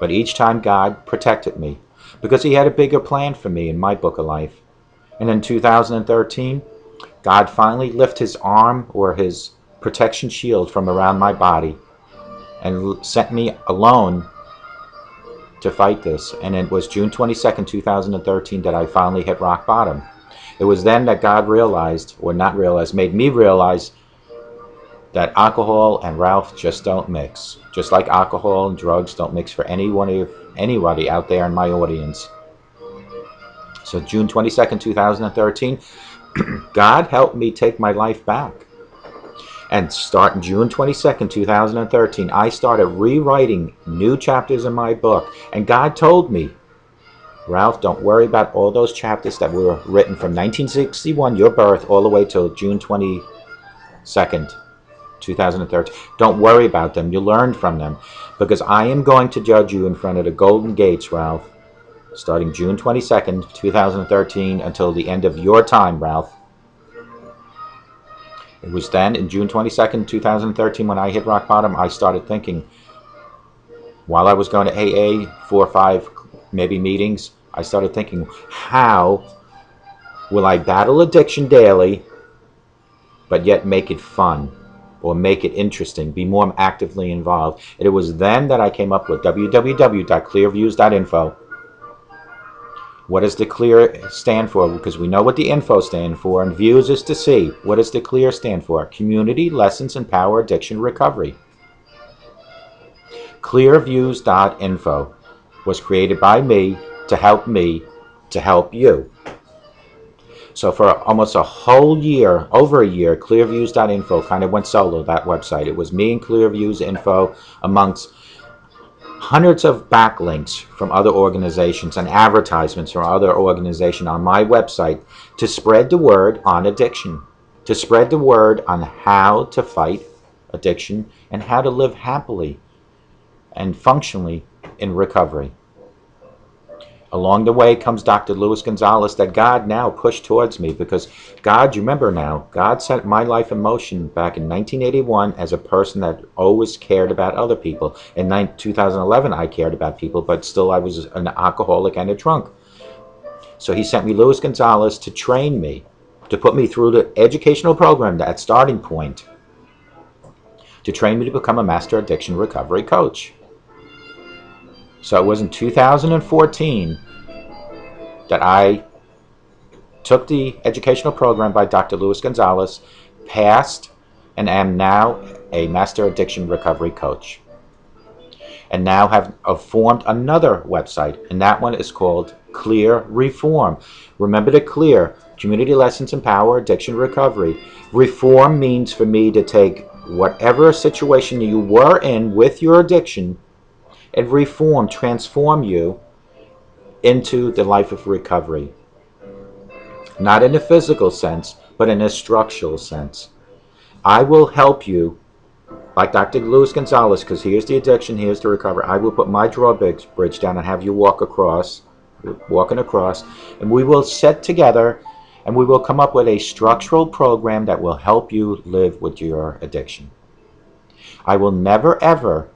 But each time God protected me because he had a bigger plan for me in my book of life. And in 2013, God finally lifted his arm or his protection shield from around my body and sent me alone to fight this. And it was June 22nd, 2013 that I finally hit rock bottom. It was then that God realized, or not realized, made me realize that alcohol and Ralph just don't mix. Just like alcohol and drugs don't mix for anybody out there in my audience. So June 22nd, 2013, God helped me take my life back. And starting June 22nd, 2013, I started rewriting new chapters in my book. And God told me, Ralph, don't worry about all those chapters that were written from 1961, your birth, all the way till June 22nd, 2013. Don't worry about them. You learned from them. Because I am going to judge you in front of the golden gates, Ralph, starting June 22nd, 2013 until the end of your time, Ralph. It was then, in June 22nd, 2013, when I hit rock bottom, I started thinking, while I was going to AA, 4 or 5 maybe meetings, I started thinking, how will I battle addiction daily, but yet make it fun, or make it interesting, be more actively involved? And it was then that I came up with www.clearviews.info. What does the clear stand for? Because we know what the info stand for, and views is to see. What does the clear stand for? Community, Lessons, and Power Addiction Recovery. Clearviews.info was created by me to help you. So for almost a whole year, over a year, Clearviews.info kind of went solo, that website. It was me and Clearviews.info amongst hundreds of backlinks from other organizations and advertisements from other organizations on my website to spread the word on addiction, to spread the word on how to fight addiction and how to live happily and functionally in recovery. Along the way comes Dr. Luis Gonzalez that God now pushed towards me, because God, you remember now, God set my life in motion back in 1981 as a person that always cared about other people. In 2011, I cared about people, but still I was an alcoholic and a drunk. So he sent me Luis Gonzalez to train me, to put me through the educational program, that starting point, to train me to become a master addiction recovery coach. So it was in 2014 that I took the educational program by Dr. Luis Gonzalez, passed, and am now a master addiction recovery coach. And now have formed another website, and that one is called Clear Reform. Remember the clear, Community, Lessons, and Power Addiction Recovery. Reform means for me to take whatever situation you were in with your addiction and reform, transform you into the life of recovery. Not in a physical sense, but in a structural sense. I will help you, like Dr. Luis Gonzalez, because here's the addiction, here's the recovery. I will put my drawbridge down and have you walking across, and we will sit together and we will come up with a structural program that will help you live with your addiction. I will never ever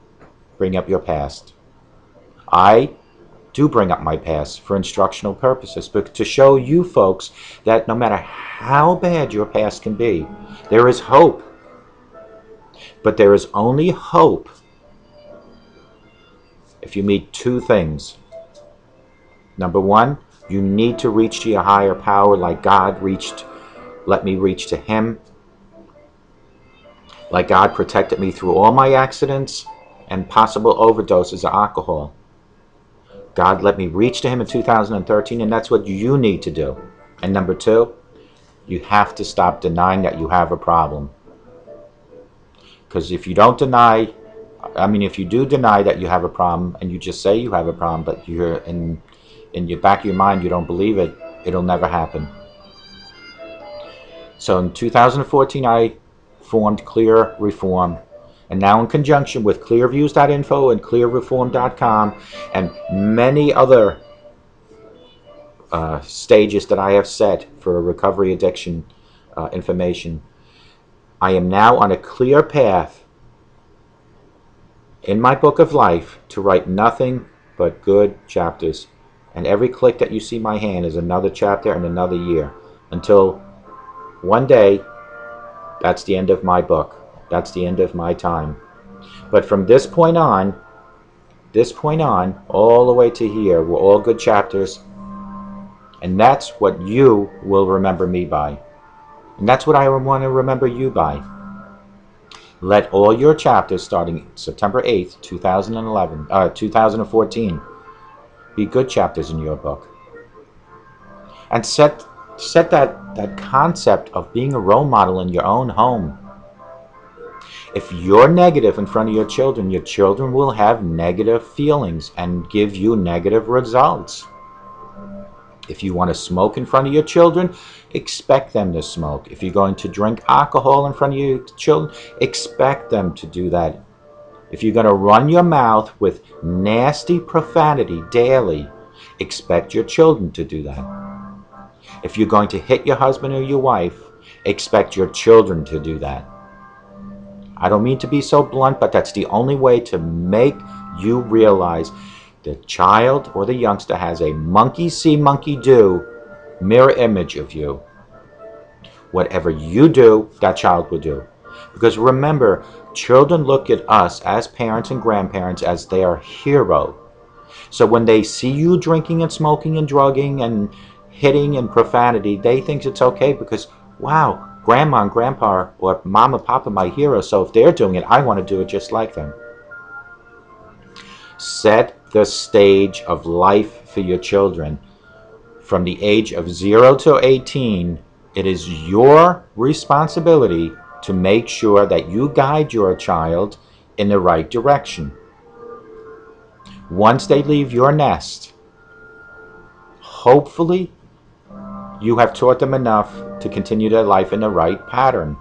bring up your past. I do bring up my past for instructional purposes, but to show you folks that no matter how bad your past can be, there is hope. But there is only hope if you meet 2 things. Number 1, you need to reach to your higher power like God let me reach to Him. Like God protected me through all my accidents and possible overdoses of alcohol. God let me reach to Him in 2013, and that's what you need to do. And number 2, you have to stop denying that you have a problem. Because if you don't deny, if you do deny that you have a problem, and you just say you have a problem, but you're in your back of your mind you don't believe it, it'll never happen. So in 2014 I formed Clear Reform, and now in conjunction with clearviews.info and clearreform.com and many other stages that I have set for recovery addiction information, I am now on a clear path in my book of life to write nothing but good chapters. And every click that you see my hand is another chapter and another year, until one day that's the end of my book. That's the end of my time. But from this point on, all the way to here, were all good chapters. And that's what you will remember me by. And that's what I want to remember you by. Let all your chapters starting September 8th, 2014 be good chapters in your book. And set that concept of being a role model in your own home. If you're negative in front of your children will have negative feelings and give you negative results. If you want to smoke in front of your children, expect them to smoke. If you're going to drink alcohol in front of your children, expect them to do that. If you're going to run your mouth with nasty profanity daily, expect your children to do that. If you're going to hit your husband or your wife, expect your children to do that. I don't mean to be so blunt, but that's the only way to make you realize the child or the youngster has a monkey see, monkey do mirror image of you. Whatever you do, that child will do. Because remember, children look at us as parents and grandparents as their hero. So when they see you drinking and smoking and drugging and hitting and profanity, they think it's okay because, wow, grandma and grandpa or mom and papa are my hero, so if they're doing it, I want to do it just like them. Set the stage of life for your children. From the age of 0 to 18, it is your responsibility to make sure that you guide your child in the right direction. Once they leave your nest, hopefully you have taught them enough to continue their life in the right pattern.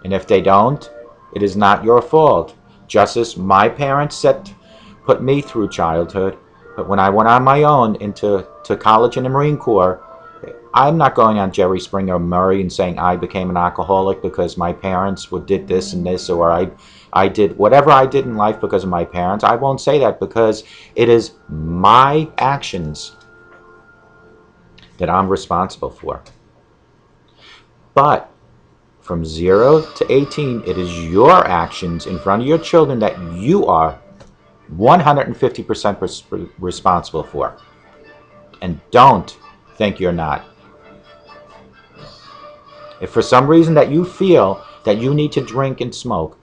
And if they don't, it is not your fault. Just as my parents put me through childhood, but when I went on my own into college and the Marine Corps, I'm not going on Jerry Springer or Murray and saying I became an alcoholic because my parents did this and this, or I did whatever I did in life because of my parents. I won't say that because it is my actions that I'm responsible for. But from 0 to 18, it is your actions in front of your children that you are 150% responsible for. And don't think you're not. If for some reason that you feel that you need to drink and smoke,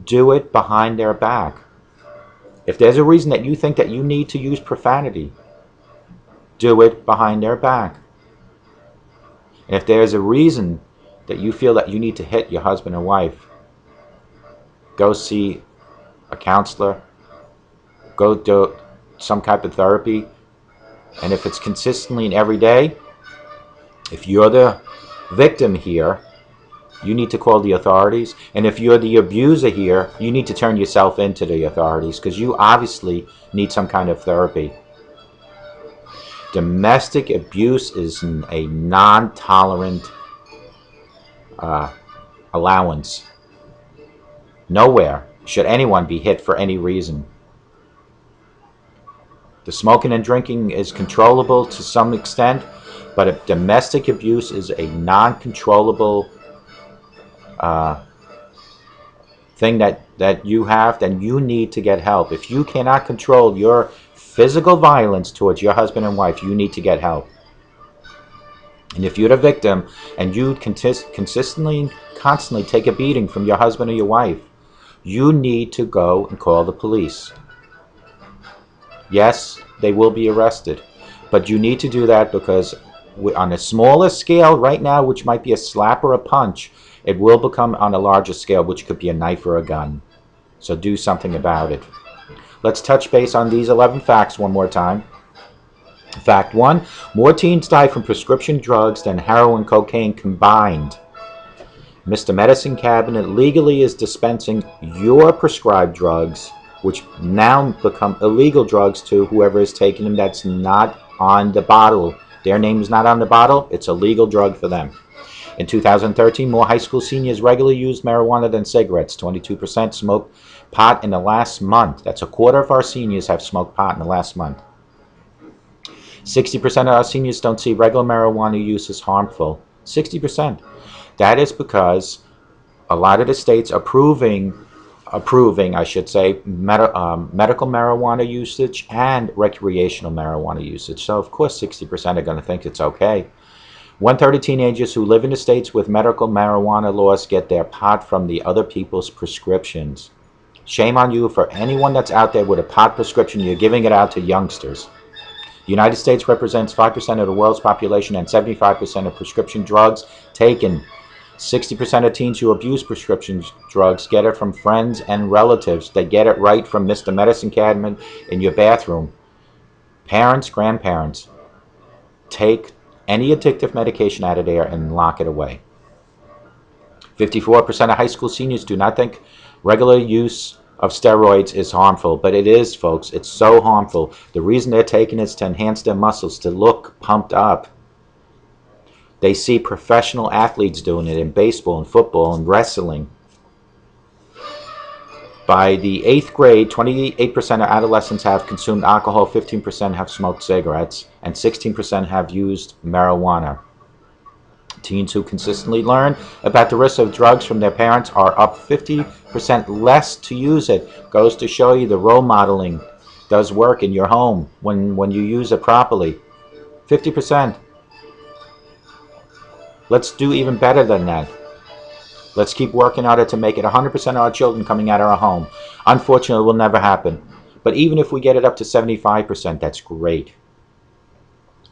do it behind their back. If there's a reason that you think that you need to use profanity, do it behind their back. And if there's a reason that you feel that you need to hit your husband or wife, go see a counselor, go do some type of therapy. And if it's consistently and every day, if you're the victim here, you need to call the authorities. And if you're the abuser here, you need to turn yourself into the authorities because you obviously need some kind of therapy. Domestic abuse is a non-tolerant allowance. Nowhere should anyone be hit for any reason. The smoking and drinking is controllable to some extent, but if domestic abuse is a non-controllable thing that you have, then you need to get help. If you cannot control your physical violence towards your husband and wife, you need to get help. And if you're the victim and you constantly take a beating from your husband or your wife, you need to go and call the police. Yes, they will be arrested, but you need to do that because on a smaller scale right now, which might be a slap or a punch, it will become on a larger scale, which could be a knife or a gun. So do something about it. Let's touch base on these 11 facts one more time. Fact 1, more teens die from prescription drugs than heroin, cocaine combined. Mr. Medicine Cabinet legally is dispensing your prescribed drugs, which now become illegal drugs to whoever is taking them that's not on the bottle. Their name is not on the bottle. It's a legal drug for them. In 2013, more high school seniors regularly used marijuana than cigarettes. 22% smoked pot in the last month. That's a quarter of our seniors have smoked pot in the last month. 60% of our seniors don't see regular marijuana use as harmful. 60%. That is because a lot of the states approving, I should say, medical marijuana usage and recreational marijuana usage. So of course 60% are going to think it's okay. 1/3 of teenagers who live in the states with medical marijuana laws get their pot from the other people's prescriptions. Shame on you for anyone that's out there with a pot prescription. You're giving it out to youngsters. The United States represents 5% of the world's population and 75% of prescription drugs taken. 60% of teens who abuse prescription drugs get it from friends and relatives. They get it right from Mr. Medicine Cabinet in your bathroom. Parents, grandparents, take any addictive medication out of there and lock it away. 54% of high school seniors do not think regular use of steroids is harmful, but it is, folks. It's so harmful. The reason they're taking it is to enhance their muscles, to look pumped up. They see professional athletes doing it in baseball and football and wrestling. By the 8th grade, 28% of adolescents have consumed alcohol, 15% have smoked cigarettes, and 16% have used marijuana. Teens who consistently learn about the risks of drugs from their parents are up 50% less to use it. Goes to show you the role modeling does work in your home when you use it properly. 50%. Let's do even better than that. Let's keep working on it to make it 100% of our children coming out of our home. Unfortunately, it will never happen. But even if we get it up to 75%, that's great.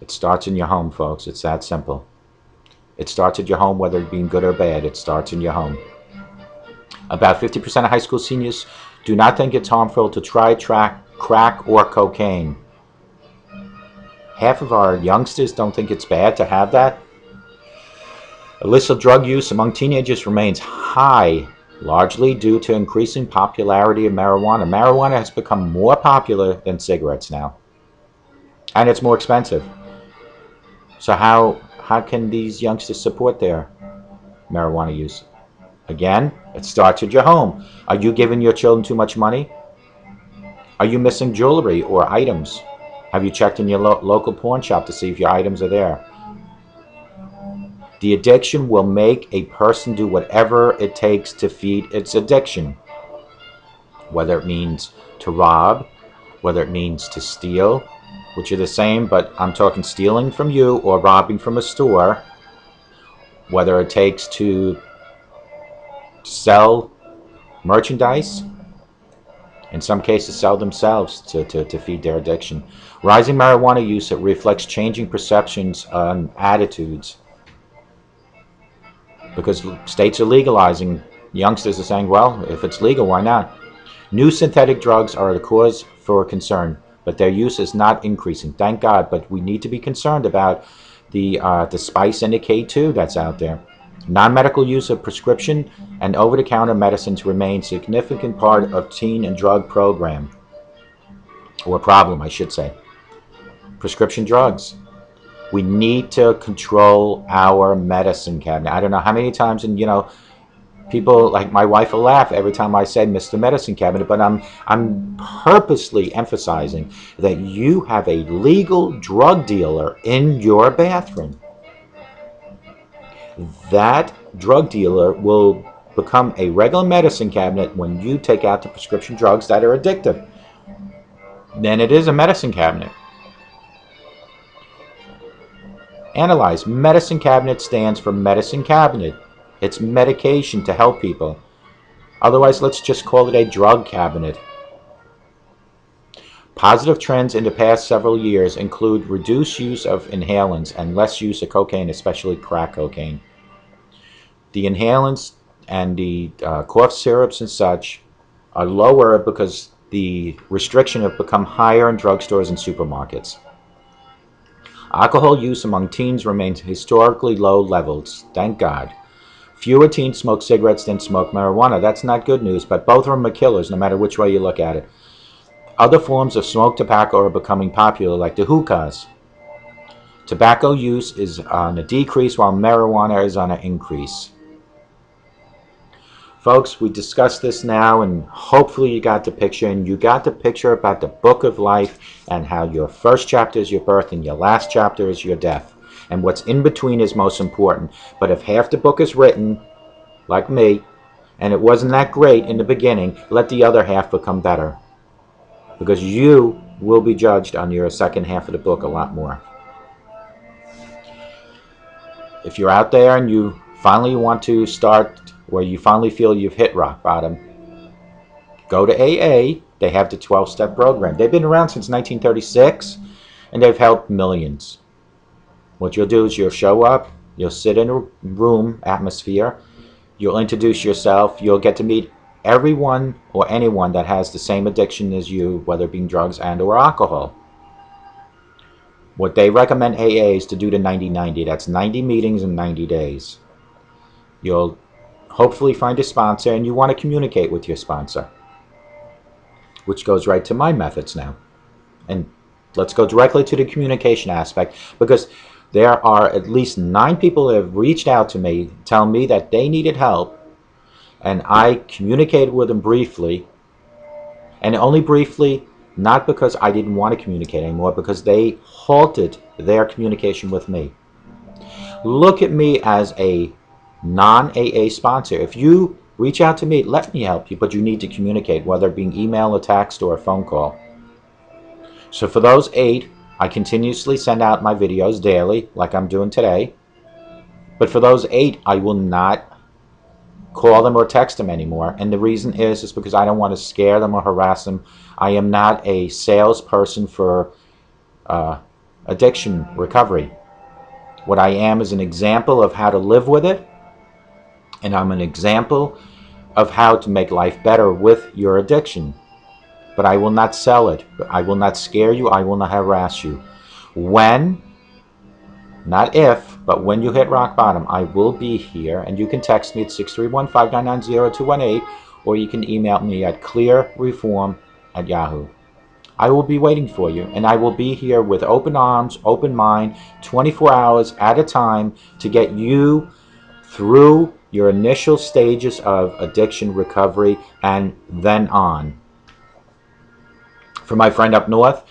It starts in your home, folks. It's that simple. It starts at your home, whether it being good or bad. It starts in your home. About 50% of high school seniors do not think it's harmful to try crack or cocaine. Half of our youngsters don't think it's bad to have that. Illicit drug use among teenagers remains high, largely due to increasing popularity of marijuana. Marijuana has become more popular than cigarettes now, and it's more expensive. So how can these youngsters support their marijuana use? Again, it starts at your home. Are you giving your children too much money? Are you missing jewelry or items? Have you checked in your local pawn shop to see if your items are there? The addiction will make a person do whatever it takes to feed its addiction. Whether it means to rob, whether it means to steal, which are the same, but I'm talking stealing from you or robbing from a store. Whether it takes to sell merchandise, in some cases sell themselves to feed their addiction. Rising marijuana use, it reflects changing perceptions and attitudes. Because states are legalizing, youngsters are saying, well, if it's legal, why not? New synthetic drugs are the cause for concern, but their use is not increasing. Thank God, but we need to be concerned about the spice and the K2 that's out there. Non-medical use of prescription and over-the-counter medicines remain a significant part of teen and drug program, or problem, I should say. Prescription drugs. We need to control our medicine cabinet. I don't know how many times, and people like my wife will laugh every time I say Mr. Medicine Cabinet, but I'm purposely emphasizing that you have a legal drug dealer in your bathroom. That drug dealer will become a regular medicine cabinet when you take out the prescription drugs that are addictive. Then it is a medicine cabinet. Analyze. Medicine cabinet stands for medicine cabinet. It's medication to help people. Otherwise, let's just call it a drug cabinet. Positive trends in the past several years include reduced use of inhalants and less use of cocaine, especially crack cocaine. The inhalants and the cough syrups and such are lower because the restriction have become higher in drugstores and supermarkets. Alcohol use among teens remains historically low levels, thank God. Fewer teens smoke cigarettes than smoke marijuana. That's not good news, but both of them are killers, no matter which way you look at it. Other forms of smoked tobacco are becoming popular, like the hookahs. Tobacco use is on a decrease, while marijuana is on an increase. Folks, we discussed this now, and hopefully you got the picture, and you got the picture about the book of life and how your first chapter is your birth and your last chapter is your death. And what's in between is most important. But if half the book is written, like me, and it wasn't that great in the beginning, let the other half become better. Because you will be judged on your second half of the book a lot more. If you're out there and you finally want to start, where you finally feel you've hit rock bottom, go to AA. They have the 12-step program. They've been around since 1936, and they've helped millions. What you'll do is you'll show up, you'll sit in a room atmosphere, you'll introduce yourself, you'll get to meet everyone or anyone that has the same addiction as you, whether it be drugs and or alcohol. What they recommend AA is to do the 90-90. That's 90 meetings in 90 days. You'll hopefully find a sponsor, and you want to communicate with your sponsor, which goes right to my methods now. And let's go directly to the communication aspect, because there are at least 9 people that have reached out to me telling me that they needed help, and I communicated with them briefly, and only briefly, not because I didn't want to communicate anymore, because they halted their communication with me. Look at me as a non-AA sponsor. If you reach out to me, let me help you, but you need to communicate, whether it be email, a text, or a phone call. So for those 8, I continuously send out my videos daily, like I'm doing today. But for those 8, I will not call them or text them anymore. And the reason is because I don't want to scare them or harass them. I am not a salesperson for addiction recovery. What I am is an example of how to live with it. And I'm an example of how to make life better with your addiction. But I will not sell it. I will not scare you. I will not harass you. When, not if, but when you hit rock bottom, I will be here. And you can text me at 631-599-0218, or you can email me at clearreform@yahoo. I will be waiting for you, and I will be here with open arms, open mind, 24 hours at a time to get you through your initial stages of addiction recovery and then on. For my friend up north,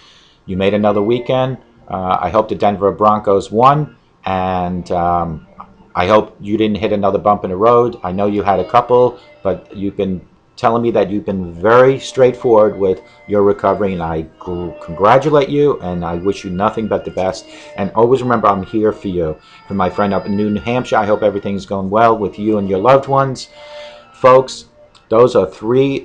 you made another weekend. I hope the Denver Broncos won, and I hope you didn't hit another bump in the road. I know you had a couple, but you've been telling me that you've been very straightforward with your recovery, and I congratulate you, and I wish you nothing but the best. And always remember, I'm here for you. For my friend up in New Hampshire, I hope everything's going well with you and your loved ones. Folks, those are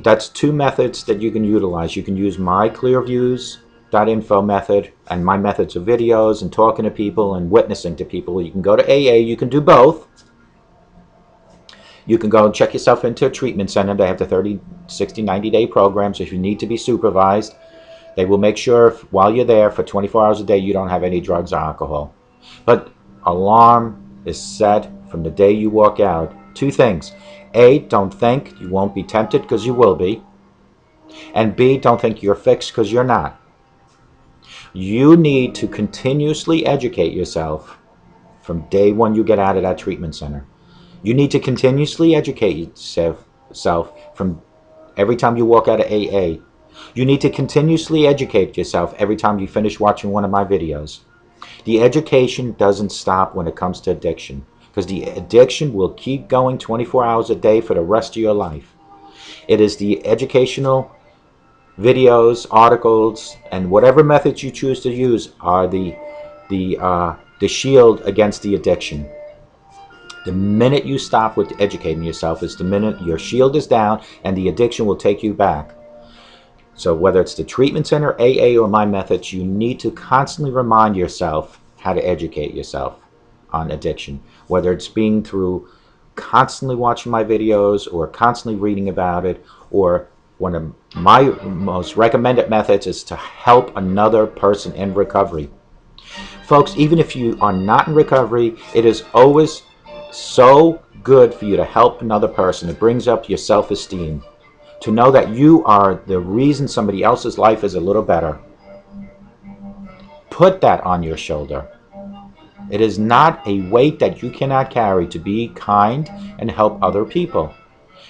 that's 2 methods that you can utilize. You can use my clearviews.info method and my methods of videos and talking to people and witnessing to people. You can go to AA. You can do both. You can go and check yourself into a treatment center. They have the 30, 60, 90-day programs. If you need to be supervised, they will make sure while you're there for 24 hours a day you don't have any drugs or alcohol. But alarm is set from the day you walk out. 2 things. A, don't think you won't be tempted, because you will be. And B, don't think you're fixed, because you're not. You need to continuously educate yourself from day one you get out of that treatment center. You need to continuously educate yourself from every time you walk out of AA. You need to continuously educate yourself every time you finish watching one of my videos. The education doesn't stop when it comes to addiction, because the addiction will keep going 24 hours a day for the rest of your life. It is the educational videos, articles, and whatever methods you choose to use are the shield against the addiction. The minute you stop with educating yourself is the minute your shield is down and the addiction will take you back. So whether it's the treatment center, AA, or my methods, you need to constantly remind yourself how to educate yourself on addiction. Whether it's being through constantly watching my videos or constantly reading about it, or one of my most recommended methods is to help another person in recovery. Folks, even if you are not in recovery, it is always so good for you to help another person. It brings up your self-esteem. To know that you are the reason somebody else's life is a little better. Put that on your shoulder. It is not a weight that you cannot carry to be kind and help other people.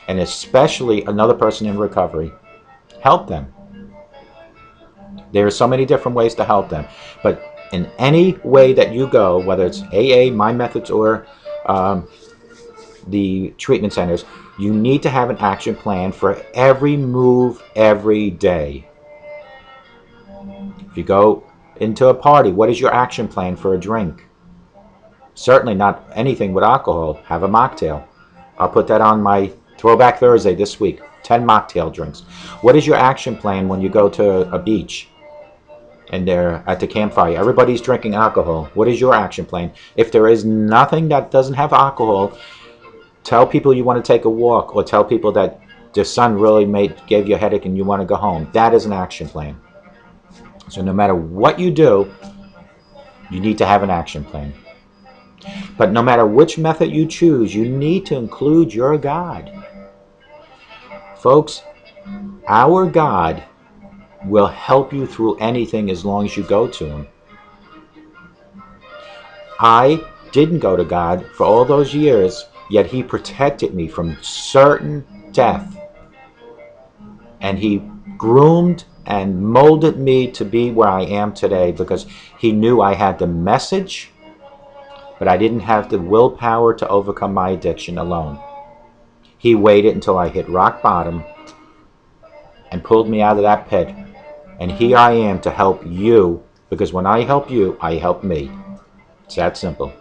And especially another person in recovery. Help them. There are so many different ways to help them. But in any way that you go, whether it's AA, my methods, or the treatment centers, You need to have an action plan for every move every day. If you go into a party, what is your action plan for a drink? Certainly not anything with alcohol. Have a mocktail. I'll put that on my Throwback Thursday this week. 10 mocktail drinks. What is your action plan when you go to a beach and they're at the campfire? Everybody's drinking alcohol. What is your action plan? If there is nothing that doesn't have alcohol, tell people you want to take a walk, or tell people that the sun really gave you a headache and you want to go home. That is an action plan. So no matter what you do, you need to have an action plan. But no matter which method you choose, you need to include your God. Folks, our God will help you through anything as long as you go to Him. I didn't go to God for all those years, yet He protected me from certain death. And He groomed and molded me to be where I am today because He knew I had the message, but I didn't have the willpower to overcome my addiction alone. He waited until I hit rock bottom and pulled me out of that pit. And here I am to help you, because when I help you, I help me. It's that simple.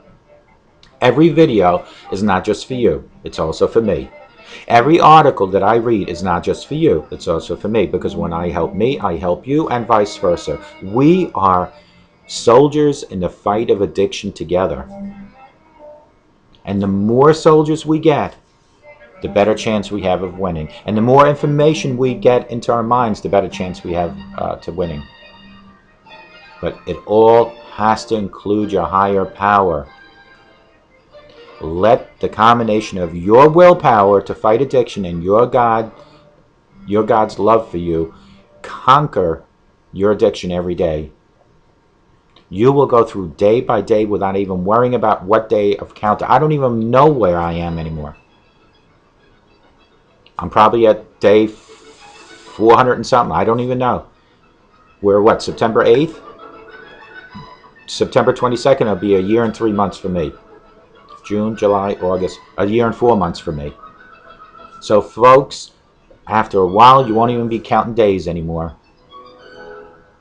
Every video is not just for you, it's also for me. Every article that I read is not just for you, it's also for me, because when I help me, I help you, and vice versa. We are soldiers in the fight of addiction together. And the more soldiers we get, the better chance we have of winning. And the more information we get into our minds, the better chance we have to winning. But it all has to include your higher power. Let the combination of your willpower to fight addiction and your God's love for you, conquer your addiction every day. You will go through day by day without even worrying about what day of counter. I don't even know where I am anymore. I'm probably at day 400 and something. I don't even know. We're what, September 8th? September 22nd will be a year and 3 months for me. June, July, August, a year and 4 months for me. So folks, after a while, you won't even be counting days anymore.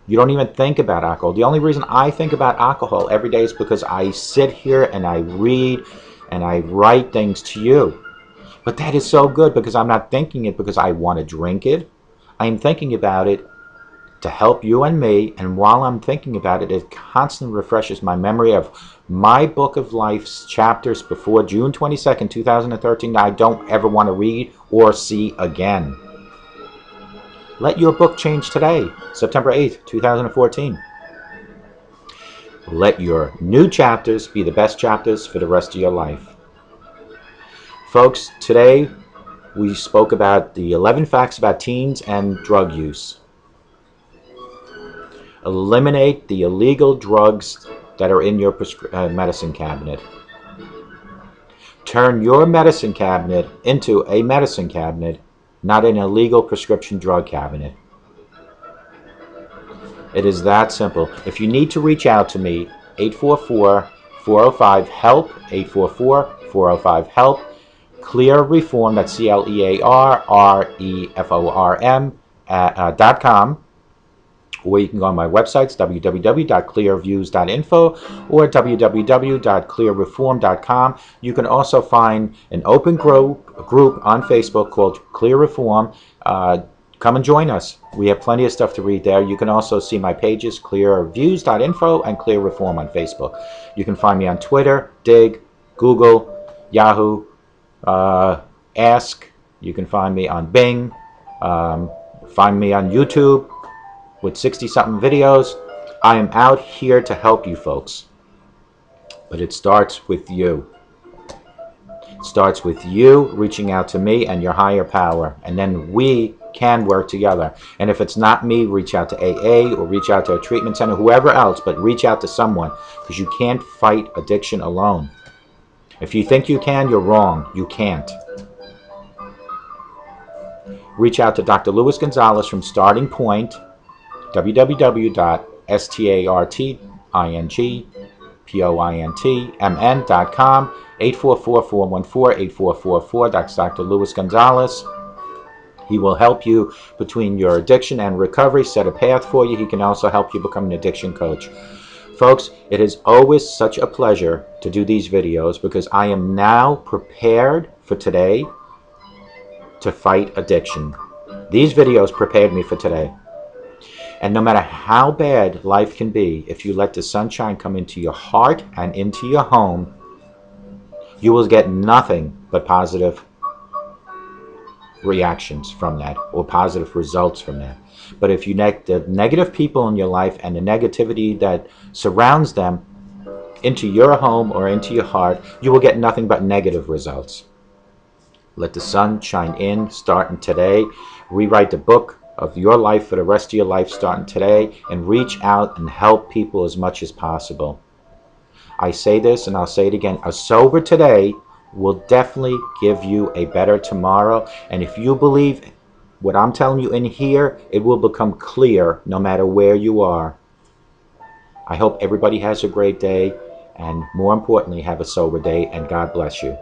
You don't even think about alcohol. The only reason I think about alcohol every day is because I sit here and I read and I write things to you. But that is so good because I'm not thinking it because I want to drink it. I'm thinking about it to help you and me. And while I'm thinking about it, it constantly refreshes my memory of my book of life's chapters before June 22nd, 2013 that I don't ever want to read or see again. Let your book change today, September 8th, 2014. Let your new chapters be the best chapters for the rest of your life. Folks, today we spoke about the 11 facts about teens and drug use. Eliminate the illegal drugs that are in your medicine cabinet. Turn your medicine cabinet into a medicine cabinet, not an illegal prescription drug cabinet. It is that simple. If you need to reach out to me, 844-405-HELP, 844-405-HELP, Clear Reform, that's CLEARREFORM.com, or you can go on my websites, www.clearviews.info or www.clearreform.com. You can also find an open group on Facebook called Clear Reform. Come and join us. We have plenty of stuff to read there. You can also see my pages, clearviews.info and Clear Reform on Facebook. You can find me on Twitter, Dig, Google, Yahoo, Ask. You can find me on Bing. Find me on YouTube with 60-something videos. I am out here to help you folks. But it starts with you. It starts with you reaching out to me and your higher power. And then we can work together. And if it's not me, reach out to AA or reach out to a treatment center, whoever else, but reach out to someone, because you can't fight addiction alone. If you think you can, you're wrong. You can't. Reach out to Dr. Luis Gonzalez from Starting Point, www.startingpointmn.com. 844-414-8444. That's Dr. Luis Gonzalez. He will help you between your addiction and recovery, set a path for you. He can also help you become an addiction coach. Folks, it is always such a pleasure to do these videos because I am now prepared for today to fight addiction. These videos prepared me for today. And no matter how bad life can be, if you let the sunshine come into your heart and into your home, you will get nothing but positive reactions from that, or positive results from that. But if you let the negative people in your life and the negativity that surrounds them into your home or into your heart, you will get nothing but negative results. Let the sun shine in starting today. Rewrite the book of your life for the rest of your life starting today, and reach out and help people as much as possible. I say this and I'll say it again, a sober today will definitely give you a better tomorrow. And if you believe what I'm telling you in here, it will become clear no matter where you are. I hope everybody has a great day, and more importantly, have a sober day, and God bless you.